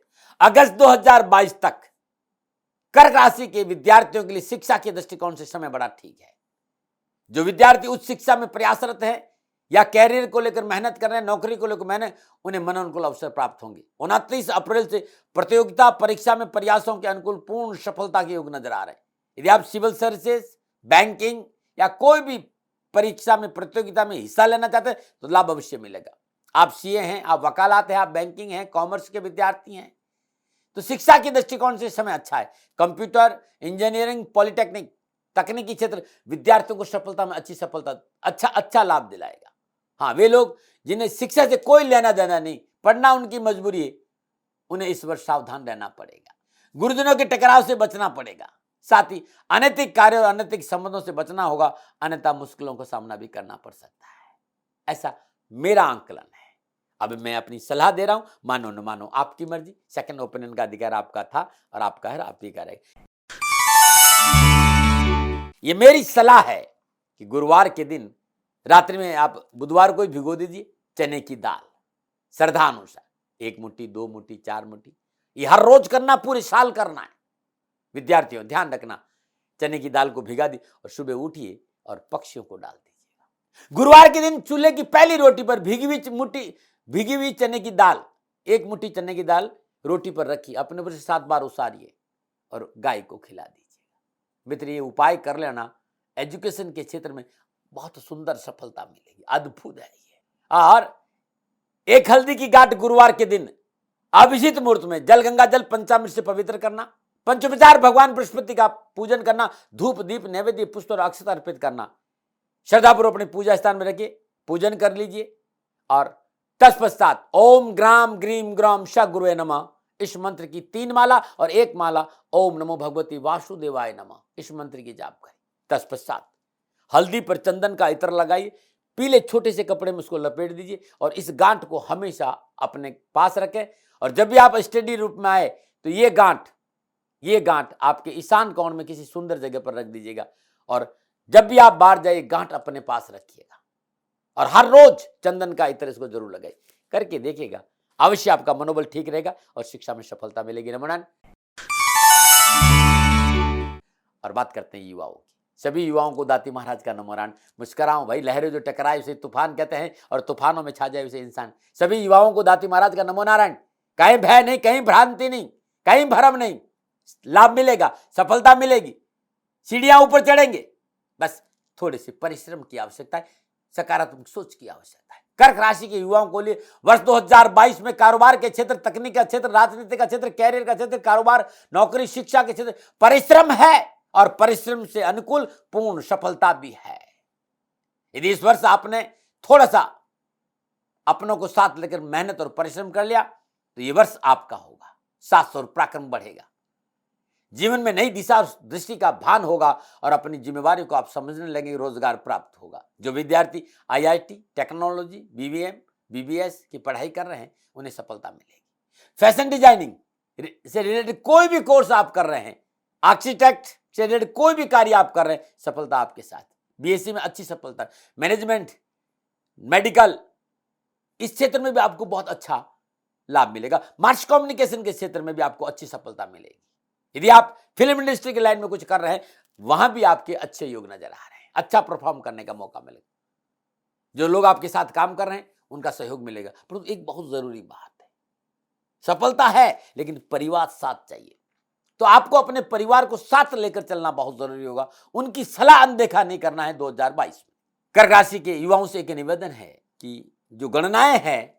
अगस्त 2022 तक कर्क राशि के विद्यार्थियों के लिए शिक्षा के दृष्टिकोण से समय बड़ा ठीक है। जो विद्यार्थी उच्च शिक्षा में प्रयासरत है या कैरियर को लेकर मेहनत कर रहे हैं, नौकरी को लेकर मेहनत, उन्हें मनोनुकूल अवसर प्राप्त होंगे। 29 अप्रैल से प्रतियोगिता परीक्षा में प्रयासों के अनुकूल पूर्ण सफलता के योग नजर आ रहे हैं। यदि आप सिविल सर्विसेज, बैंकिंग या कोई भी परीक्षा में, प्रतियोगिता में हिस्सा लेना चाहते हैं तो लाभ अवश्य मिलेगा। आप सीए हैं, आप वकालत हैं, आप बैंकिंग हैं, कॉमर्स के विद्यार्थी हैं, तो शिक्षा के दृष्टिकोण से समय अच्छा है। कंप्यूटर, इंजीनियरिंग, पॉलिटेक्निक, तकनीकी क्षेत्र विद्यार्थियों को सफलता में अच्छी सफलता, अच्छा लाभ दिलाएगा। हाँ, वे लोग जिन्हें शिक्षा से कोई लेना देना नहीं, पढ़ना उनकी मजबूरी है, उन्हें इस वर्ष सावधान रहना पड़ेगा। गुरुजनों के टकराव से बचना पड़ेगा। साथ ही अनैतिक कार्य और अनैतिक संबंधों से बचना होगा, अन्यथा मुश्किलों का सामना भी करना पड़ सकता है। ऐसा मेरा आंकलन है। अब मैं अपनी सलाह दे रहा हूं, मानो न मानो आपकी मर्जी। सेकंड ओपिनियन का अधिकार आपका था और आपका है, आप ही का रहेगा। ये मेरी सलाह है कि गुरुवार के दिन रात्रि में, आप बुधवार को ही भिगो दीजिए चने की दाल, श्रद्धानुसार 1 मुट्ठी, 2 मुट्ठी, 4 मुट्ठी, ये हर रोज करना, पूरे साल करना है। विद्यार्थियों ध्यान रखना, चने की दाल को भिगा दी और सुबह उठिए और पक्षियों को डाल दीजिएगा। गुरुवार के दिन चूल्हे की पहली रोटी पर भीगी हुई चने की दाल, 1 मुट्ठी चने की दाल रोटी पर रखिए, अपने ऊपर से 7 बार उसारिए और गाय को खिला दीजिएगा। मित्र, ये उपाय कर लेना, एजुकेशन के क्षेत्र में बहुत सुंदर सफलता मिलेगी। अद्भुत है ये। और 1 हल्दी की गांठ गुरुवार के दिन अभिजित मुहूर्त में जल, गंगा जल, पंचामृत से पवित्र करना, पंचोपचार भगवान बृहस्पति का पूजन करना, धूप दीप नैवेद्य पुष्प और अक्षत अर्पित करना, श्रद्धापूर्वक अपने पूजा स्थान में रखिए, पूजन कर लीजिए और तत्पश्चात ओम ग्राम ग्रीम ग्राम श गुरुवे नमः इस मंत्र की 3 माला और 1 माला ओम नमो भगवती वासुदेवाय नमः इस मंत्र की जाप करें। तत्पश्चात हल्दी पर चंदन का इत्र लगाइए, पीले छोटे से कपड़े में उसको लपेट दीजिए और इस गांठ को हमेशा अपने पास रखें। और जब भी आप स्टडी रूप में आए तो ये गांठ आपके ईशान कोण में किसी सुंदर जगह पर रख दीजिएगा। और जब भी आप बाहर जाइए, गांठ अपने पास रखिएगा और हर रोज चंदन का इत्र इसको जरूर लगाइए। करके देखिएगा, अवश्य आपका मनोबल ठीक रहेगा और शिक्षा में सफलता मिलेगी। नमन। और बात करते हैं युवाओं की। सभी युवाओं को दाती महाराज का नमोरान। मुस्कुराओ भाई, लहरें जो टकराए उसे तूफान कहते हैं और तूफानों में छा जाए उसे इंसान। सभी युवाओं को दाती महाराज का नमो नारायण। कहीं भय नहीं, कहीं भ्रांति नहीं, कहीं भ्रम नहीं, लाभ मिलेगा, सफलता मिलेगी, सीढ़ियां ऊपर चढ़ेंगे। बस थोड़े से परिश्रम की आवश्यकता है, सकारात्मक सोच की आवश्यकता है। कर्क राशि के युवाओं को लिए वर्ष 2022 में कारोबार के क्षेत्र, तकनीक का क्षेत्र, राजनीति का क्षेत्र, कैरियर का क्षेत्र, कारोबार, नौकरी, शिक्षा के क्षेत्र परिश्रम है और परिश्रम से अनुकूल पूर्ण सफलता भी है। यदि इस वर्ष आपने थोड़ा सा अपनों को साथ लेकर मेहनत और परिश्रम कर लिया तो यह वर्ष आपका होगा। साहस और पराक्रम बढ़ेगा, जीवन में नई दिशा और दृष्टि का भान होगा और अपनी जिम्मेवारी को आप समझने लगेंगे, रोजगार प्राप्त होगा। जो विद्यार्थी आईआईटी, टेक्नोलॉजी, बीबीएम, बीबीएस की पढ़ाई कर रहे हैं उन्हें सफलता मिलेगी। फैशन डिजाइनिंग से रिलेटेड कोई भी कोर्स आप कर रहे हैं, आर्किटेक्ट से रिलेटेड कोई भी कार्य आप कर रहे हैं, सफलता आपके साथ। बीएससी में अच्छी सफलता, मैनेजमेंट, मेडिकल, इस क्षेत्र में भी आपको बहुत अच्छा लाभ मिलेगा। मास कम्युनिकेशन के क्षेत्र में भी आपको अच्छी सफलता मिलेगी। यदि आप फिल्म इंडस्ट्री के लाइन में कुछ कर रहे हैं, वहां भी आपके अच्छे योग नजर आ रहे हैं, अच्छा परफॉर्म करने का मौका मिलेगा। जो लोग आपके साथ काम कर रहे हैं उनका सहयोग मिलेगा। परंतु एक बहुत जरूरी बात है, सफलता है लेकिन परिवार साथ चाहिए। तो आपको अपने परिवार को साथ लेकर चलना बहुत जरूरी होगा, उनकी सलाह अनदेखा नहीं करना है 2022 में। कर्क राशि के युवाओं से एक निवेदन है कि जो गणनाएं हैं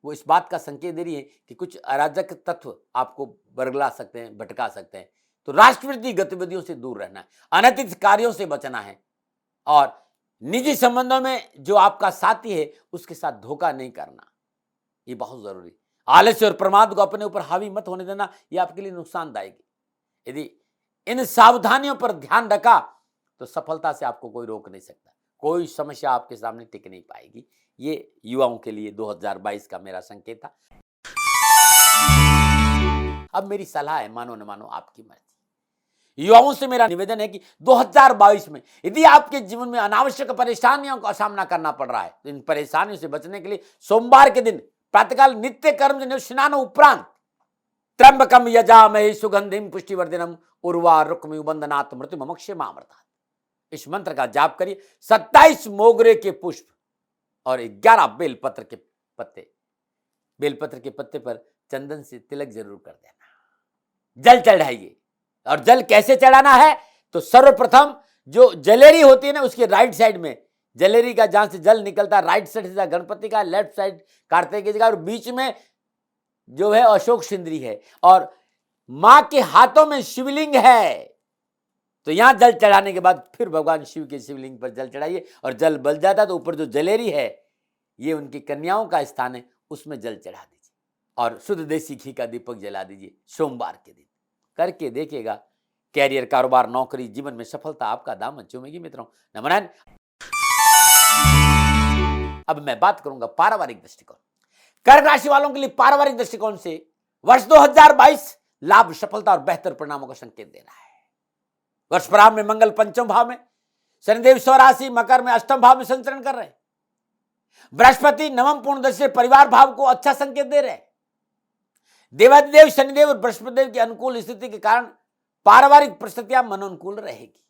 वो इस बात का संकेत दे रही है कि कुछ अराजक तत्व आपको बरगला सकते हैं, भटका सकते हैं। तो राष्ट्रविरोधी गतिविधियों से दूर रहना है, अनैतिक कार्यों से बचना है और निजी संबंधों में जो आपका साथी है उसके साथ धोखा नहीं करना, ये बहुत जरूरी। आलस्य और प्रमाद को अपने ऊपर हावी मत होने देना, ये आपके लिए नुकसानदायक है। यदि इन सावधानियों पर ध्यान रखा तो सफलता से आपको कोई रोक नहीं सकता, कोई समस्या आपके सामने टिक नहीं पाएगी। ये युवाओं के लिए 2022 का मेरा संकेत था। अब मेरी सलाह है, मानो न मानो आपकी मर्जी। युवाओं से मेरा निवेदन है कि 2022 में यदि आपके जीवन में अनावश्यक परेशानियों का सामना करना पड़ रहा है तो इन परेशानियों से बचने के लिए सोमवार के दिन प्रातःकाल नित्य कर्म स्नान उपरांत त्र्यंबकम यजामहे सुगंधिम पुष्टिवर्धनम उर्वारुकमिव वंदनात् मृत्युमक्षमामृतात्, इस मंत्र का जाप करिए। 27 मोगरे के पुष्प और 11 बेलपत्र के पत्ते, बेलपत्र के पत्ते पर चंदन से तिलक जरूर कर देना। जल चढ़ाइए, और जल कैसे चढ़ाना है तो सर्वप्रथम जो जलेरी होती है ना, उसके राइट साइड में जलेरी का जहां से जल निकलता है, राइट साइड से गणपति का, लेफ्ट साइड कार्तिक जी का, और बीच में जो है अशोक सिंदरी है और मां के हाथों में शिवलिंग है। तो यहां जल चढ़ाने के बाद फिर भगवान शिव के शिवलिंग पर जल चढ़ाइए और जल बल जाता है तो ऊपर जो जलेरी है ये उनकी कन्याओं का स्थान है, उसमें जल चढ़ा दीजिए और शुद्ध देसी घी का दीपक जला दीजिए सोमवार के दिन। करके देखिएगा, कैरियर, कारोबार, नौकरी, जीवन में सफलता आपका दामन चूमेगी मित्रों। नमन। अब मैं बात करूंगा पारिवारिक दृष्टिकोण। कर्क राशि वालों के लिए पारिवारिक दृष्टिकोण से वर्ष 2022 लाभ, सफलता और बेहतर परिणामों का संकेत दे रहा है। वर्ष प्रारंभ में मंगल पंचम भाव में, शनिदेव स्वराशि मकर में अष्टम भाव में संचरण कर रहे हैं। बृहस्पति नवम पूर्ण दशा से परिवार भाव को अच्छा संकेत दे रहे हैं। देवादिदेव शनिदेव और बृहस्पतिदेव की अनुकूल स्थिति के कारण पारिवारिक परिस्थितियां मनोनुकूल रहेगी।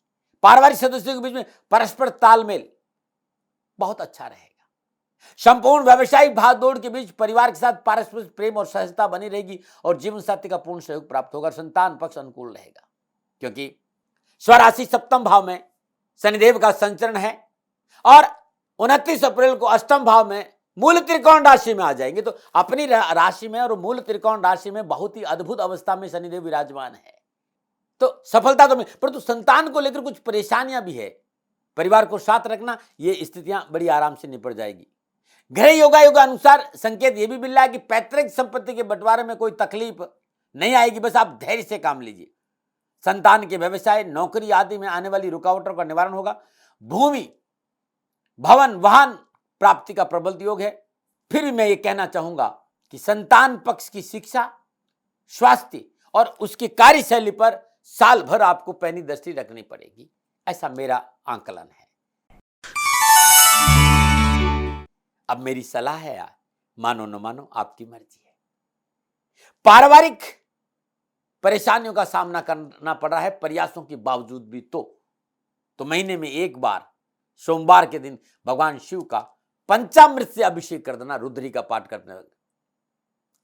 पारिवारिक सदस्यों के बीच में परस्पर तालमेल बहुत अच्छा रहेगा। संपूर्ण व्यवसायिक भागदौड़ के बीच परिवार के साथ पारस्परिक प्रेम और सहजता बनी रहेगी और जीवन साथी का पूर्ण सहयोग प्राप्त होगा। संतान पक्ष अनुकूल रहेगा क्योंकि स्वराशि सप्तम भाव में शनिदेव का संचरण है और 29 अप्रैल को अष्टम भाव में मूल त्रिकोण राशि में आ जाएंगे। तो अपनी राशि में और मूल त्रिकोण राशि में बहुत ही अद्भुत अवस्था में शनिदेव विराजमान है। तो सफलता तो मिले, परंतु संतान को लेकर कुछ परेशानियां भी है। परिवार को साथ रखना, ये स्थितियां बड़ी आराम से निपट जाएगी। ग्रह योग अनुसार संकेत यह भी मिल रहा है कि पैतृक संपत्ति के बंटवारे में कोई तकलीफ नहीं आएगी, बस आप धैर्य से काम लीजिए। संतान के व्यवसाय, नौकरी आदि में आने वाली रुकावटों का निवारण होगा। भूमि, भवन, वाहन प्राप्ति का प्रबल योग है। फिर भी मैं ये कहना चाहूंगा कि संतान पक्ष की शिक्षा, स्वास्थ्य और उसकी कार्यशैली पर साल भर आपको पैनी दृष्टि रखनी पड़ेगी, ऐसा मेरा आंकलन है। अब मेरी सलाह है, मानो न मानो आपकी मर्जी है। पारिवारिक परेशानियों का सामना करना पड़ रहा है प्रयासों के बावजूद भी तो महीने में एक बार सोमवार के दिन भगवान शिव का पंचामृत से अभिषेक कर देना, रुद्री का पाठ करने।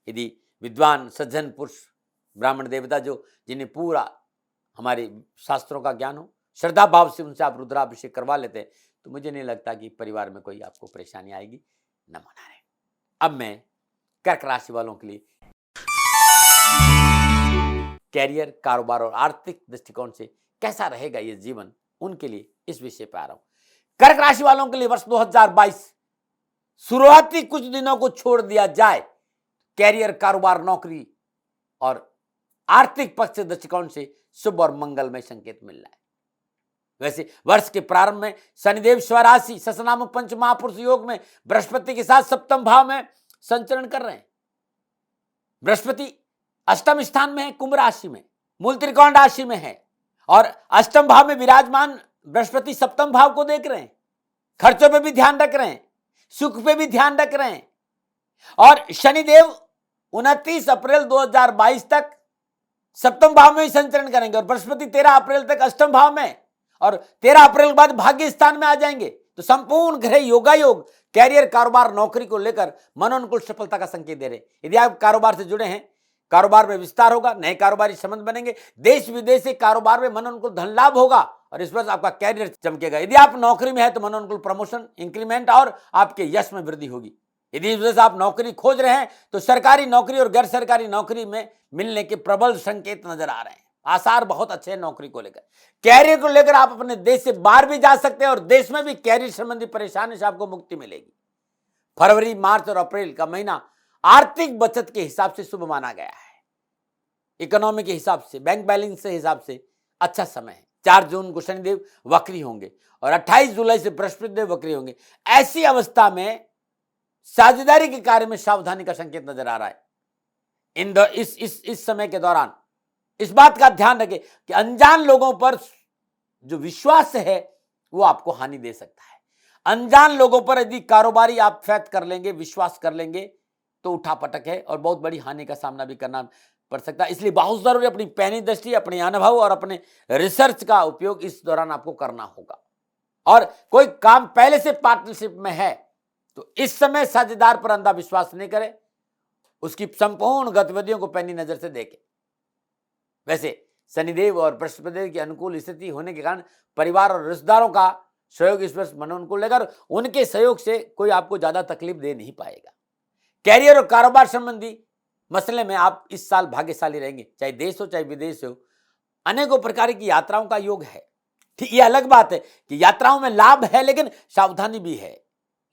यदि विद्वान सज्जन पुरुष, ब्राह्मण देवता जिन्हें पूरा हमारे शास्त्रों का ज्ञान हो, श्रद्धा भाव से उनसे आप रुद्राभिषेक करवा लेते हैं तो मुझे नहीं लगता कि परिवार में कोई आपको परेशानी आएगी। नमो नारायण। अब मैं कर्क राशि वालों के लिए कैरियर, कारोबार और आर्थिक दृष्टिकोण से कैसा रहेगा ये जीवन, उनके लिए इस विषय पर आ रहा हूं। कर्क राशि वालों के लिए वर्ष 2022 शुरुआती कुछ दिनों को छोड़ दिया जाए, कैरियर, कारोबार, नौकरी और आर्थिक पक्ष से दृष्टिकोण से शुभ और मंगलमय संकेत मिल रहा है। वैसे वर्ष के प्रारंभ में शनिदेव स्वराशि ससनाम पंच महापुरुष योग में बृहस्पति के साथ सप्तम भाव में संचरण कर रहे हैं। बृहस्पति अष्टम स्थान में है, कुंभ राशि में, मूल त्रिकोण राशि में है और अष्टम भाव में विराजमान बृहस्पति सप्तम भाव को देख रहे हैं। खर्चों पे भी ध्यान रख रहे हैं, सुख पे भी ध्यान रख रहे हैं और शनिदेव 29 अप्रैल 2022 तक सप्तम भाव में ही संचरण करेंगे और बृहस्पति 13 अप्रैल तक अष्टम भाव में और 13 अप्रैल के बाद भाग्य स्थान में आ जाएंगे। तो संपूर्ण ग्रह योगायोग कैरियर, कारोबार, नौकरी को लेकर मनोनुकूल सफलता का संकेत दे रहे हैं। यदि आप कारोबार से जुड़े हैं, कारोबार में विस्तार होगा, नए कारोबारी संबंध बनेंगे, देश विदेश से कारोबार में मनोनुकूल धन लाभ होगा और इस वर्ष आपका कैरियर चमकेगा। यदि आप नौकरी में है तो मनोनुकूल प्रमोशन, इंक्रीमेंट और आपके यश में वृद्धि होगी। यदि इस वजह से आप नौकरी खोज रहे हैं तो सरकारी नौकरी और गैर सरकारी नौकरी में मिलने के प्रबल संकेत नजर आ रहे हैं। आसार बहुत अच्छे हैं नौकरी को लेकर। कैरियर को लेकर आप अपने देश से बाहर भी जा सकते हैं और देश में भी कैरियर संबंधी परेशानी से आपको मुक्ति मिलेगी। फरवरी, मार्च और अप्रैल का महीना आर्थिक बचत के हिसाब से शुभ माना गया है। इकोनॉमी के हिसाब से, बैंक बैलेंस के हिसाब से अच्छा समय है। 4 जून को शनिदेव वक्री होंगे और 28 जुलाई से बृहस्पति देव वक्री होंगे। ऐसी अवस्था में साझेदारी के कार्य में सावधानी का संकेत नजर आ रहा है। इस समय के दौरान इस बात का ध्यान रखें कि अनजान लोगों पर जो विश्वास है वो आपको हानि दे सकता है। अनजान लोगों पर यदि कारोबारी आप फैत कर लेंगे, विश्वास कर लेंगे तो उठापटक है और बहुत बड़ी हानि का सामना भी करना पड़ सकता है। इसलिए बहुत जरूरी अपनी पैनी दृष्टि, अपने अनुभव और अपने रिसर्च का उपयोग इस दौरान आपको करना होगा। और कोई काम पहले से पार्टनरशिप में है तो इस समय साझेदार पर अंधा विश्वास नहीं करें, उसकी संपूर्ण गतिविधियों को पैनी नजर से देखें। वैसे शनिदेव और बृहस्पति की अनुकूल स्थिति होने के कारण परिवार और रिश्तेदारों का सहयोग इस वर्ष मनोनुकूल लेकर उनके सहयोग से कोई आपको ज्यादा तकलीफ दे नहीं पाएगा। कैरियर और कारोबार संबंधी मसले में आप इस साल भाग्यशाली रहेंगे, चाहे देश हो चाहे विदेश हो। अनेकों प्रकार की यात्राओं का योग है। ठीक, ये अलग बात है कि यात्राओं में लाभ है लेकिन सावधानी भी है,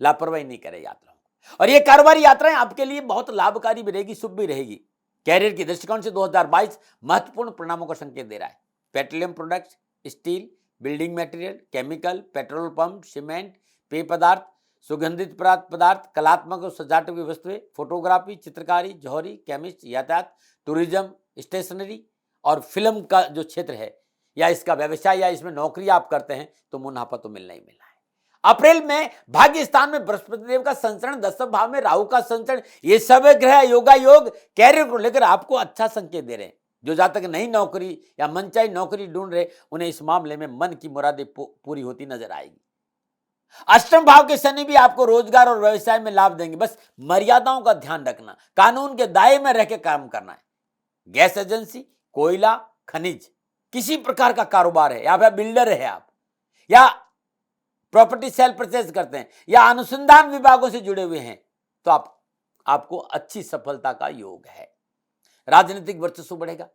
लापरवाही नहीं करे यात्राओं को। और ये कारोबारी यात्राएं आपके लिए बहुत लाभकारी भी रहेगी, शुभ भी रहेगी। कैरियर के दृष्टिकोण से 2022 महत्वपूर्ण परिणामों का संकेत दे रहा है। Petroleum products, steel, building material, chemical, petrol pump, cement, पेय पदार्थ, सुगंधित पदार्थ, कलात्मक और सजावट की वस्तुएं, फोटोग्राफी, चित्रकारी, जौहरी, केमिस्ट, यातायात, टूरिज्म, स्टेशनरी और फिल्म का जो क्षेत्र है या इसका व्यवसाय या इसमें नौकरी आप करते हैं तो मुनाफा तो मिलना ही मिलना है। अप्रैल में भाग्य स्थान में बृहस्पति देव का संचरण, 10वें भाव में राहु का संचरण, ये सब ग्रह योगा योग कैरियर को लेकर आपको अच्छा संकेत दे रहे हैं। जो जातक नई नौकरी या मनचाही नौकरी ढूंढ रहे उन्हें इस मामले में मन की मुरादें पूरी होती नजर आएगी। अष्टम भाव के शनि भी आपको रोजगार और व्यवसाय में लाभ देंगे। बस मर्यादाओं का ध्यान रखना, कानून के दायरे में रहकर काम करना है। गैस एजेंसी, कोयला, खनिज, किसी प्रकार का कारोबार है या फिर बिल्डर है आप, या प्रॉपर्टी सेल परचेज करते हैं या अनुसंधान विभागों से जुड़े हुए हैं तो आपको अच्छी सफलता का योग है। राजनीतिक वर्चस्व बढ़ेगा,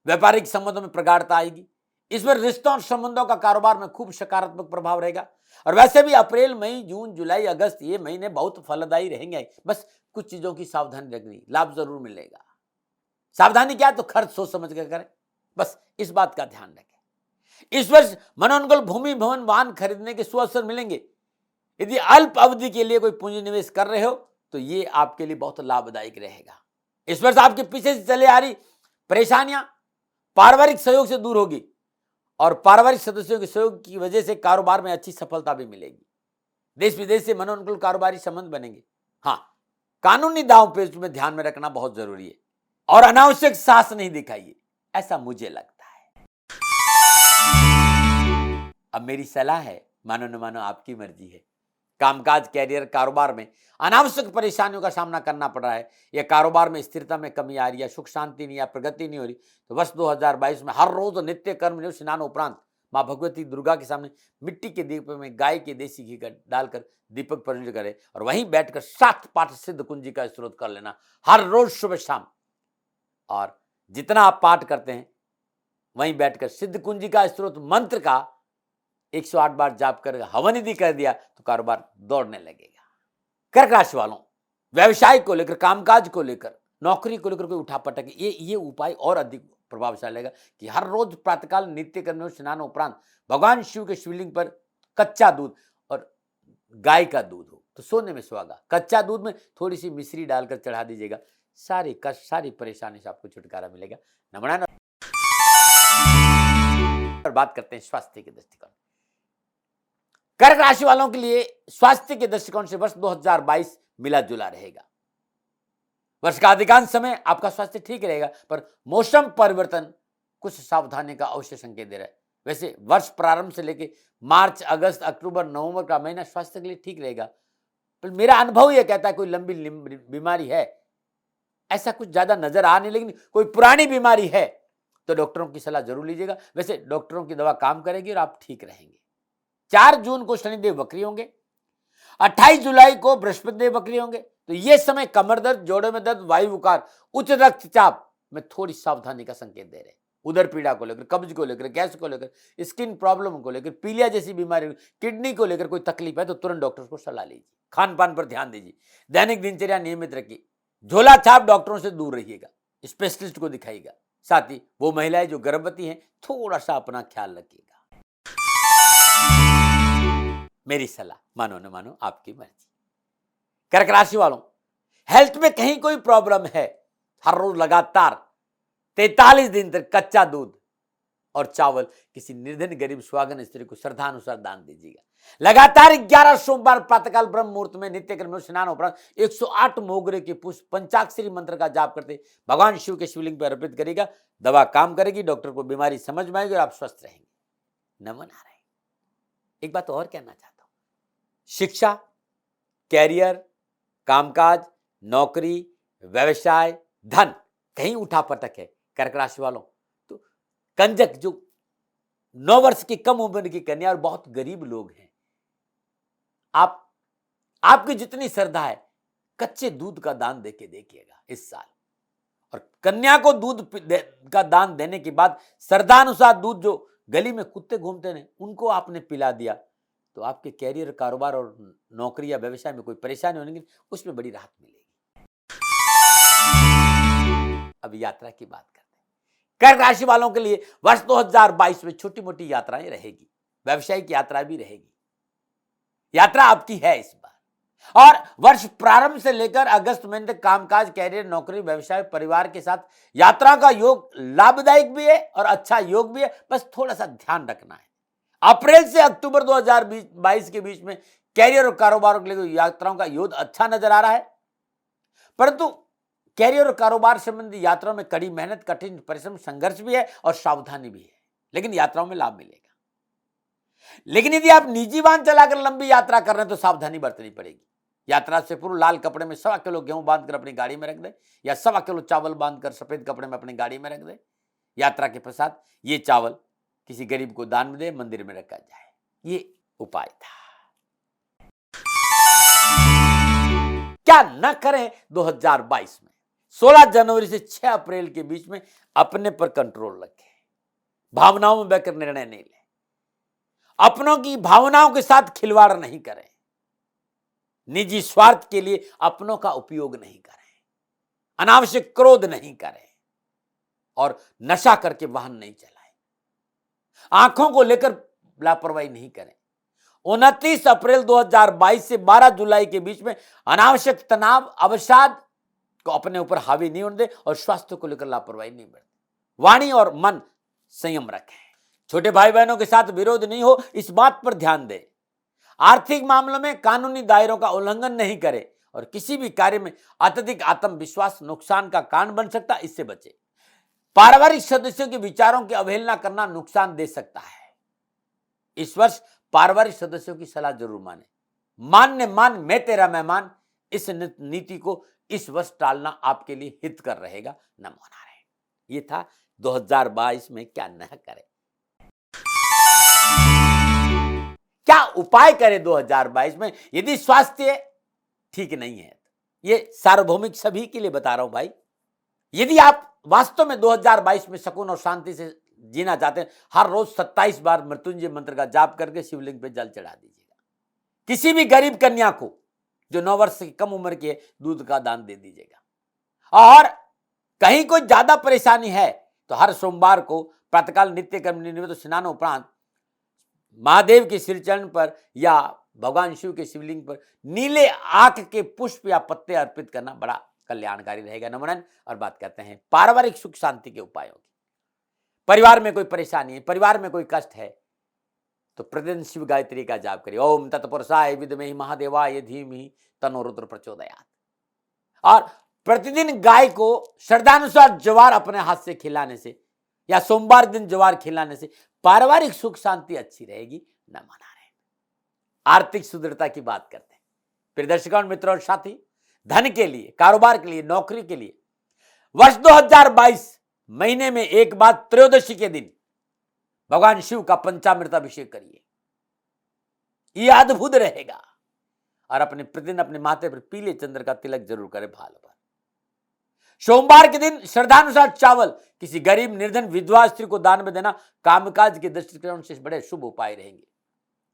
व्यापारिक संबंधों में प्रगाढ़ता आएगी। इस पर रिश्तों और संबंधों का कारोबार में खूब सकारात्मक प्रभाव रहेगा। और वैसे भी अप्रैल, मई, जून, जुलाई, अगस्त ये महीने बहुत फलदायी रहेंगे। बस कुछ चीजों की सावधानी रखनी, लाभ जरूर मिलेगा। सावधानी क्या, तो खर्च सोच समझ कर करें, बस इस बात का ध्यान रखें। इस वर्ष मनोनुकूल भूमि, भवन, वाहन खरीदने के सुअवसर मिलेंगे। यदि अल्प अवधि के लिए कोई पूंजी निवेश कर रहे हो तो ये आपके लिए बहुत लाभदायक रहेगा। इस वर्ष आपके पीछे से चले आ रही परेशानियां पारिवारिक सहयोग से दूर होगी और पारिवारिक सदस्यों के सहयोग की वजह से कारोबार में अच्छी सफलता भी मिलेगी। देश विदेश से मनोनुकूल कारोबारी संबंध बनेंगे। हाँ, कानूनी दांव पेच में ध्यान में रखना बहुत जरूरी है और अनावश्यक साहस नहीं दिखाइए, ऐसा मुझे लगता है। अब मेरी सलाह है, मानो न मानो आपकी मर्जी है। कामकाज, कैरियर, कारोबार में अनावश्यक परेशानियों का सामना करना पड़ रहा है या कारोबार में स्थिरता में कमी आ रही है, सुख शांति नहीं या प्रगति नहीं हो रही, तो वर्ष 2022 में हर रोज नित्य कर्म स्नान उपरांत माँ भगवती दुर्गा के सामने मिट्टी के दीपक में गाय के देसी घी का डालकर दीपक प्रज्वलित करें और वहीं बैठकर 7 पाठ सिद्ध कुंजी का स्त्रोत कर लेना हर रोज सुबह शाम। और जितना आप पाठ करते हैं वहीं बैठकर सिद्ध कुंजी का स्त्रोत मंत्र का 108 बार जाप कर हवन यदि कर दिया तो कारोबार दौड़ने लगेगा। कर्क राशि वालों, व्यवसाय को लेकर, कामकाज को लेकर, नौकरी को लेकर कोई उठापटक, ये उपाय और अधिक प्रभावशाली रहेगा कि हर रोज प्रातःकाल नित्य कर्म में स्नान उपरांत भगवान शिव के शिवलिंग पर कच्चा दूध और गाय का दूध हो तो सोने में सुहागा। कच्चा दूध में थोड़ी सी मिश्री डालकर चढ़ा दीजिएगा, सारी कष्ट सारी परेशानी से आपको छुटकारा मिलेगा। नमन। बात करते हैं स्वास्थ्य के दृष्टिकोण। कर्क राशि वालों के लिए स्वास्थ्य के दृष्टिकोण से वर्ष 2022 मिला जुला रहेगा। वर्ष का अधिकांश समय आपका स्वास्थ्य ठीक रहेगा, पर मौसम परिवर्तन कुछ सावधानी का अवश्य संकेत दे रहा है। वैसे वर्ष प्रारंभ से लेकर मार्च, अगस्त, अक्टूबर, नवंबर का महीना स्वास्थ्य के लिए ठीक रहेगा, पर मेरा अनुभव यह कहता है कोई लंबी बीमारी है ऐसा कुछ ज्यादा नजर आ नहीं, लेकिन कोई पुरानी बीमारी है तो डॉक्टरों की सलाह जरूर लीजिएगा। वैसे डॉक्टरों की दवा काम करेगी और आप ठीक रहेंगे। 4 जून को शनिदेव वक्री होंगे, 28 जुलाई को बृहस्पति देव वक्री होंगे, तो यह समय कमर दर्द, जोड़ों में दर्द, वायु विकार, उच्च रक्तचाप में थोड़ी सावधानी का संकेत दे रहे हैं। उदर पीड़ा को लेकर, कब्ज को लेकर, गैस को लेकर, स्किन प्रॉब्लम को लेकर, पीलिया जैसी बीमारी, किडनी को लेकर कोई तकलीफ है तो तुरंत डॉक्टर को सलाह लीजिए। खान पान पर ध्यान दीजिए, दैनिक दिनचर्या नियमित रखिए, झोला छाप डॉक्टरों से दूर रहिएगा, स्पेशलिस्ट को दिखाइएगा। साथ ही वो महिलाएं जो गर्भवती हैं थोड़ा सा अपना ख्याल रखिएगा। मेरी सलाह मानो न मानो आपकी मर्जी। कर्क राशि वालों, हेल्थ में कहीं कोई प्रॉब्लम है, हर रोज लगातार 43 दिन तक कच्चा दूध और चावल किसी निर्धन गरीब सुहागन स्त्री को श्रद्धानुसार दान दीजिएगा। लगातार 11 सोमवार प्रातःकाल ब्रह्म मुहूर्त में नित्य कर्म में स्नान उपरांत 108 मोगरे के पुष्प पंचाक्षरी मंत्र का जाप करते भगवान शिव के शिवलिंग पर अर्पित करेगा। दवा काम करेगी, डॉक्टर को बीमारी समझ में आएगी और आप स्वस्थ रहेंगे। नमन आ रहे। एक बात और कहना चाहता हूं, शिक्षा, कैरियर, कामकाज, नौकरी, व्यवसाय, धन कहीं उठापटक है कर्क राशि वालों तो कंजक जो 9 वर्ष की कम उम्र की कन्या और बहुत गरीब लोग हैं, आपकी जितनी श्रद्धा है कच्चे दूध का दान देके देखिएगा इस साल। और कन्या को दूध का दान देने के बाद श्रद्धानुसार दूध जो गली में कुत्ते घूमते हैं उनको आपने पिला दिया तो आपके कैरियर, कारोबार और नौकरी या व्यवसाय में कोई परेशानी होगी, उसमें बड़ी राहत मिलेगी। अब यात्रा की बात करते हैं। कर्क राशि वालों के लिए वर्ष 2022 में छोटी मोटी यात्राएं रहेगी, व्यवसायिक यात्रा भी रहेगी। यात्रा आपकी है इस बार। और वर्ष प्रारंभ से लेकर अगस्त महीने तक कामकाज, कैरियर, नौकरी, व्यवसाय, परिवार के साथ यात्रा का योग लाभदायक भी है और अच्छा योग भी है, बस थोड़ा सा ध्यान रखना है। अप्रैल से अक्टूबर 2022 के बीच में कैरियर और कारोबार के लिए यात्राओं का योग अच्छा नजर आ रहा है, परंतु कैरियर और कारोबार संबंधी यात्राओं में कड़ी मेहनत, कठिन परिश्रम, संघर्ष भी है और सावधानी भी है, लेकिन यात्राओं में लाभ मिलेगा। लेकिन यदि आप निजी वाहन चलाकर लंबी यात्रा कर रहे हैं तो सावधानी बरतनी पड़ेगी। यात्रा से पूर्व लाल कपड़े में 1.25 किलो गेहूं बांधकर अपनी गाड़ी में रख दें या 1.25 किलो चावल बांधकर सफेद कपड़े में अपनी गाड़ी में रख दें। यात्रा के पश्चात ये चावल किसी गरीब को दान में दे, मंदिर में रखा जाए। ये उपाय था। क्या न करें 2022 में? 16 जनवरी से 6 अप्रैल के बीच में अपने पर कंट्रोल रखें, भावनाओं में बहकर निर्णय नहीं लें, अपनों की भावनाओं के साथ खिलवाड़ नहीं करें, निजी स्वार्थ के लिए अपनों का उपयोग नहीं करें, अनावश्यक क्रोध नहीं करें और नशा करके वाहन नहीं चलाएं, आंखों को लेकर लापरवाही नहीं करें। 29 अप्रैल 2022 से 12 जुलाई के बीच में अनावश्यक तनाव, अवसाद को अपने ऊपर हावी नहीं होने दें और स्वास्थ्य को लेकर लापरवाही नहीं बरतें। वाणी और मन संयम रखें। छोटे भाई बहनों के साथ विरोध नहीं हो, इस बात पर ध्यान दें। आर्थिक मामलों में कानूनी दायरों का उल्लंघन नहीं करें और किसी भी कार्य में अत्यधिक आत्मविश्वास नुकसान का कारण बन सकता है, इससे बचें। पारिवारिक सदस्यों के विचारों की अवहेलना करना नुकसान दे सकता है। इस वर्ष पारिवारिक सदस्यों की सलाह जरूर माने। मान्य मान मैं तेरा मेहमान, इस नीति को इस वर्ष टालना आपके लिए हित कर रहेगा। नमो नारायण। ये था 2022 में क्या न करें। क्या उपाय करें 2022 में यदि स्वास्थ्य ठीक नहीं है। ये सार्वभौमिक सभी के लिए बता रहा हूं भाई। यदि आप वास्तव में 2022 में सुकून और शांति से जीना चाहते हैं, हर रोज 27 बार मृत्युंजय मंत्र का जाप करके शिवलिंग पे जल चढ़ा दीजिएगा। किसी भी गरीब कन्या को जो 9 वर्ष की कम उम्र की है, दूध का दान दे दीजिएगा। और कहीं कोई ज्यादा परेशानी है तो हर सोमवार को प्रातःकाल नित्य कर्म निवृत्त स्नान उपरांत महादेव के श्री चरण पर या भगवान शिव के शिवलिंग पर नीले आक के पुष्प या पत्ते अर्पित करना बड़ा कल्याणकारी रहेगा। नमन। और बात करते हैं पारिवारिक सुख शांति के उपायों की। परिवार में कोई परेशानी है, परिवार में कोई कष्ट है, तो प्रतिदिन शिव गायत्री का जाप करिए। ओम तत्पुरुषाय विद्महे महादेवाय धीमहि तन्नो रुद्र प्रचोदयात्। और प्रतिदिन गाय को श्रद्धानुसार ज्वार अपने हाथ से खिलाने से या सोमवार दिन ज्वार खिलाने से पारिवारिक सुख शांति अच्छी रहेगी। न मना रहे। आर्थिक सुदृढ़ता की बात करते हैं। प्रिय दर्शकों, मित्रों और साथी, धन के लिए, कारोबार के लिए, नौकरी के लिए वर्ष 2022 महीने में एक बार त्रयोदशी के दिन भगवान शिव का पंचामृत अभिषेक करिए। यह अद्भुत रहेगा। और अपने प्रतिदिन अपने माथे पर पीले चंद्र का तिलक जरूर करें भाल पर। सोमवार के दिन श्रद्धानुसार चावल किसी गरीब निर्धन विधवा स्त्री को दान में देना कामकाज के दृष्टिकोण से बड़े शुभ उपाय रहेंगे।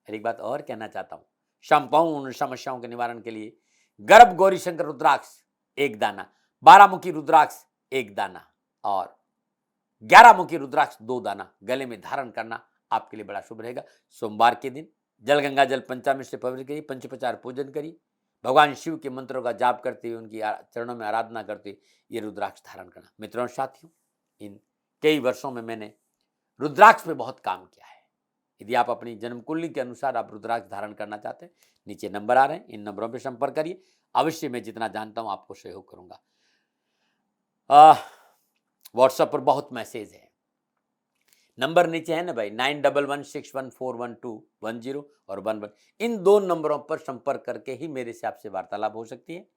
एक बात और कहना चाहता हूं, संपूर्ण समस्याओं के निवारण के लिए गर्भ गौरी शंकर रुद्राक्ष 1 दाना, 12 मुखी रुद्राक्ष 1 दाना और 11 मुखी रुद्राक्ष 2 दाना गले में धारण करना आपके लिए बड़ा शुभ रहेगा। सोमवार के दिन जल गंगा जल पंचामृत से पवित्र करिए, पंचोपचार पूजन करिए, भगवान शिव के मंत्रों का जाप करते हुए उनकी चरणों में आराधना करते हुए ये रुद्राक्ष धारण करना। मित्रों और साथियों, इन कई वर्षों में मैंने रुद्राक्ष पे बहुत काम किया है। यदि आप अपनी जन्म कुंडली के अनुसार आप रुद्राक्ष धारण करना चाहते हैं, नीचे नंबर आ रहे हैं, इन नंबरों पर संपर्क करिए। अवश्य मैं जितना जानता हूं आपको सहयोग करूंगा। व्हाट्सएप पर बहुत मैसेज है, नंबर नीचे है ना भाई, 9116141210 और 11। इन 2 नंबरों पर संपर्क करके ही मेरे से आपसे वार्तालाप हो सकती है।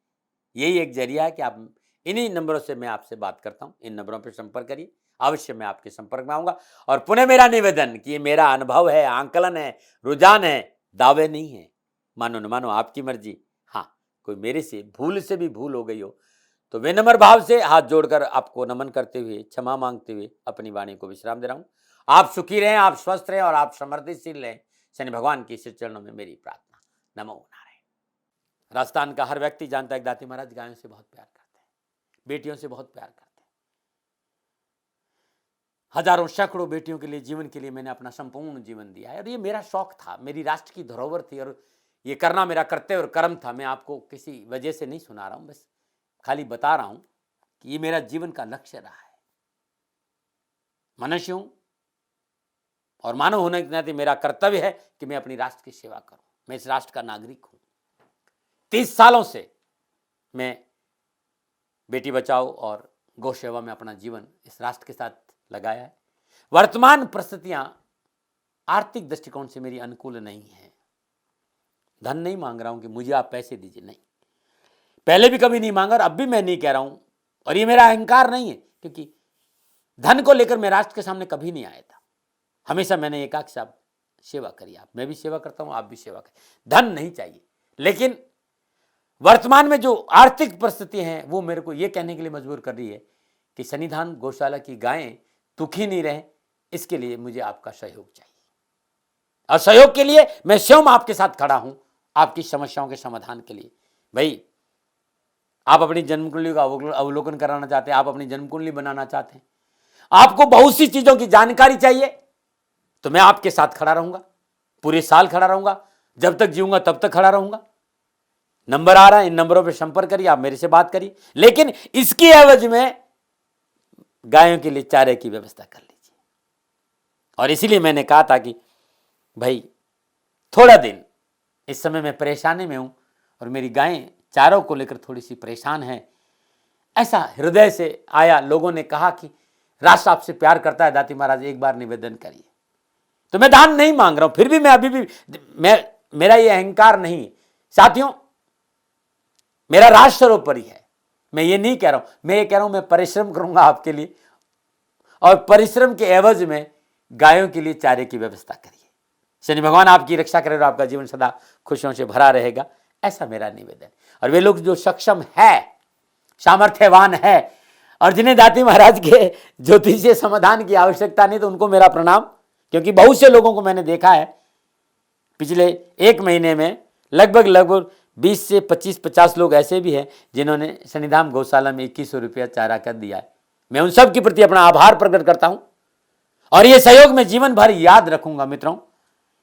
यही एक जरिया है कि आप इन्हीं नंबरों से मैं आपसे बात करता हूं। इन नंबरों पर संपर्क करिए, अवश्य मैं आपके संपर्क में आऊंगा। और पुनः मेरा निवेदन कि ये मेरा अनुभव है, आंकलन है, रुझान है, दावे नहीं है। मानो न मानो आपकी मर्जी। हाँ, कोई मेरे से भूल हो गई हो तो विनम्र भाव से हाथ जोड़कर आपको नमन करते हुए, क्षमा मांगते हुए अपनी वाणी को विश्राम दे रहा हूं। आप सुखी रहें, आप स्वस्थ रहें और आप समृद्धिशील रहें। शनि भगवान की श्री चरणों में मेरी प्रार्थना। नमो नारायण। राजस्थान का हर व्यक्ति जानता है दाती महाराज गायों से बहुत प्यार करते हैं, बेटियों से बहुत प्यार करते हैं। हजारों सैकड़ों बेटियों के लिए, जीवन के लिए मैंने अपना संपूर्ण जीवन दिया है। और ये मेरा शौक था, मेरी राष्ट्र की धरोहर थी और ये करना मेरा कर्तव्य और कर्म था। मैं आपको किसी वजह से नहीं सुना रहा हूं, बस खाली बता रहा हूं कि ये मेरा जीवन का लक्ष्य रहा है। मनुष्य हूं और मानव होने के नाते मेरा कर्तव्य है कि मैं अपनी राष्ट्र की सेवा करूं। मैं इस राष्ट्र का नागरिक हूं। 30 सालों से मैं बेटी बचाओ और गौ सेवा में अपना जीवन इस राष्ट्र के साथ लगाया है। वर्तमान परिस्थितियां आर्थिक दृष्टिकोण से मेरी अनुकूल नहीं है। धन नहीं मांग रहा हूं कि मुझे आप पैसे दीजिए, नहीं, पहले भी कभी नहीं मांगा और अब भी मैं नहीं कह रहा हूं। और ये मेरा अहंकार नहीं है, क्योंकि धन को लेकर मैं राष्ट्र के सामने कभी नहीं आया था। हमेशा मैंने एक आख साहब सेवा करी। आप, मैं भी सेवा करता हूं, आप भी सेवा करें। धन नहीं चाहिए, लेकिन वर्तमान में जो आर्थिक परिस्थिति है वो मेरे को ये कहने के लिए मजबूर कर रही है कि सन्निधान गौशाला की गायें दुखी नहीं रहे, इसके लिए मुझे आपका सहयोग चाहिए। और सहयोग के लिए मैं स्वयं आपके साथ खड़ा हूं, आपकी समस्याओं के समाधान के लिए। भाई, आप अपनी जन्म कुंडली का अवलोकन कराना चाहते हैं, आप अपनी जन्म कुंडली बनाना चाहते हैं, आपको बहुत सी चीजों की जानकारी चाहिए, तो मैं आपके साथ खड़ा रहूंगा, पूरे साल खड़ा रहूंगा, जब तक जीऊंगा तब तक खड़ा रहूंगा। नंबर आ रहा है, इन नंबरों पर संपर्क करिए, आप मेरे से बात करिए, लेकिन इसकी एवज में गायों के लिए चारे की व्यवस्था कर लीजिए। और इसीलिए मैंने कहा था कि भाई थोड़ा दिन इस समय मैं परेशानी में हूं और मेरी गायें चारों को लेकर थोड़ी सी परेशान है। ऐसा हृदय से आया, लोगों ने कहा कि राष्ट्र आपसे प्यार करता है दाती महाराज, एक बार निवेदन करिए। तो मैं दान नहीं मांग रहा हूं, फिर भी मैं अभी भी मेरा ये अहंकार नहीं साथियों, मेरा राष्ट्र सर्वोपरि है। मैं ये नहीं कह रहा हूं, मैं ये कह रहा हूं मैं परिश्रम करूंगा आपके लिए, और परिश्रम के एवज में गायों के लिए चारे की व्यवस्था करिए। शनि भगवान आपकी रक्षा करे और आपका जीवन सदा खुशियों से भरा रहेगा, ऐसा मेरा निवेदन। और वे लोग जो सक्षम है, सामर्थ्यवान है और जिन्हें दाती महाराज के ज्योतिषीय समाधान की आवश्यकता नहीं, तो उनको मेरा प्रणाम। क्योंकि बहुत से लोगों को मैंने देखा है पिछले 1 महीने में लगभग 20 से 25-50 लोग ऐसे भी हैं जिन्होंने शनिधाम गौशाला में 2100 रुपया चारा कर दिया है। मैं उन सब के प्रति अपना आभार प्रकट करता हूं और ये सहयोग मैं जीवन भर याद रखूंगा। मित्रों,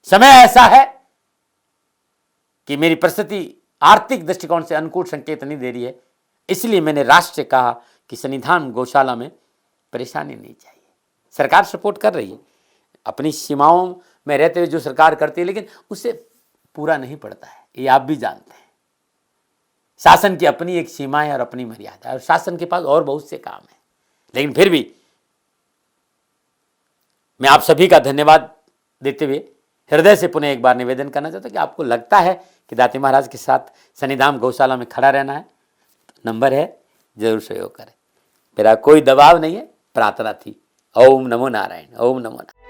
समय ऐसा है कि मेरी परिस्थिति आर्थिक दृष्टिकोण से अनुकूल संकेत नहीं दे रही है, इसलिए मैंने राष्ट्र से कहा कि शनिधाम गौशाला में परेशानी नहीं चाहिए। सरकार सपोर्ट कर रही है, अपनी सीमाओं में रहते हुए जो सरकार करती है, लेकिन उससे पूरा नहीं पड़ता है, ये आप भी जानते हैं। शासन की अपनी एक सीमा है और अपनी मर्यादा है और शासन के पास और बहुत से काम है। लेकिन फिर भी मैं आप सभी का धन्यवाद देते हुए हृदय से पुनः एक बार निवेदन करना चाहता हूं कि आपको लगता है कि दाती महाराज के साथ शनिधाम गौशाला में खड़ा रहना है, तो नंबर है, जरूर सहयोग करें। मेरा कोई दबाव नहीं है, प्रार्थना थी। ओम नमो नारायण, ओम नमो नारायण।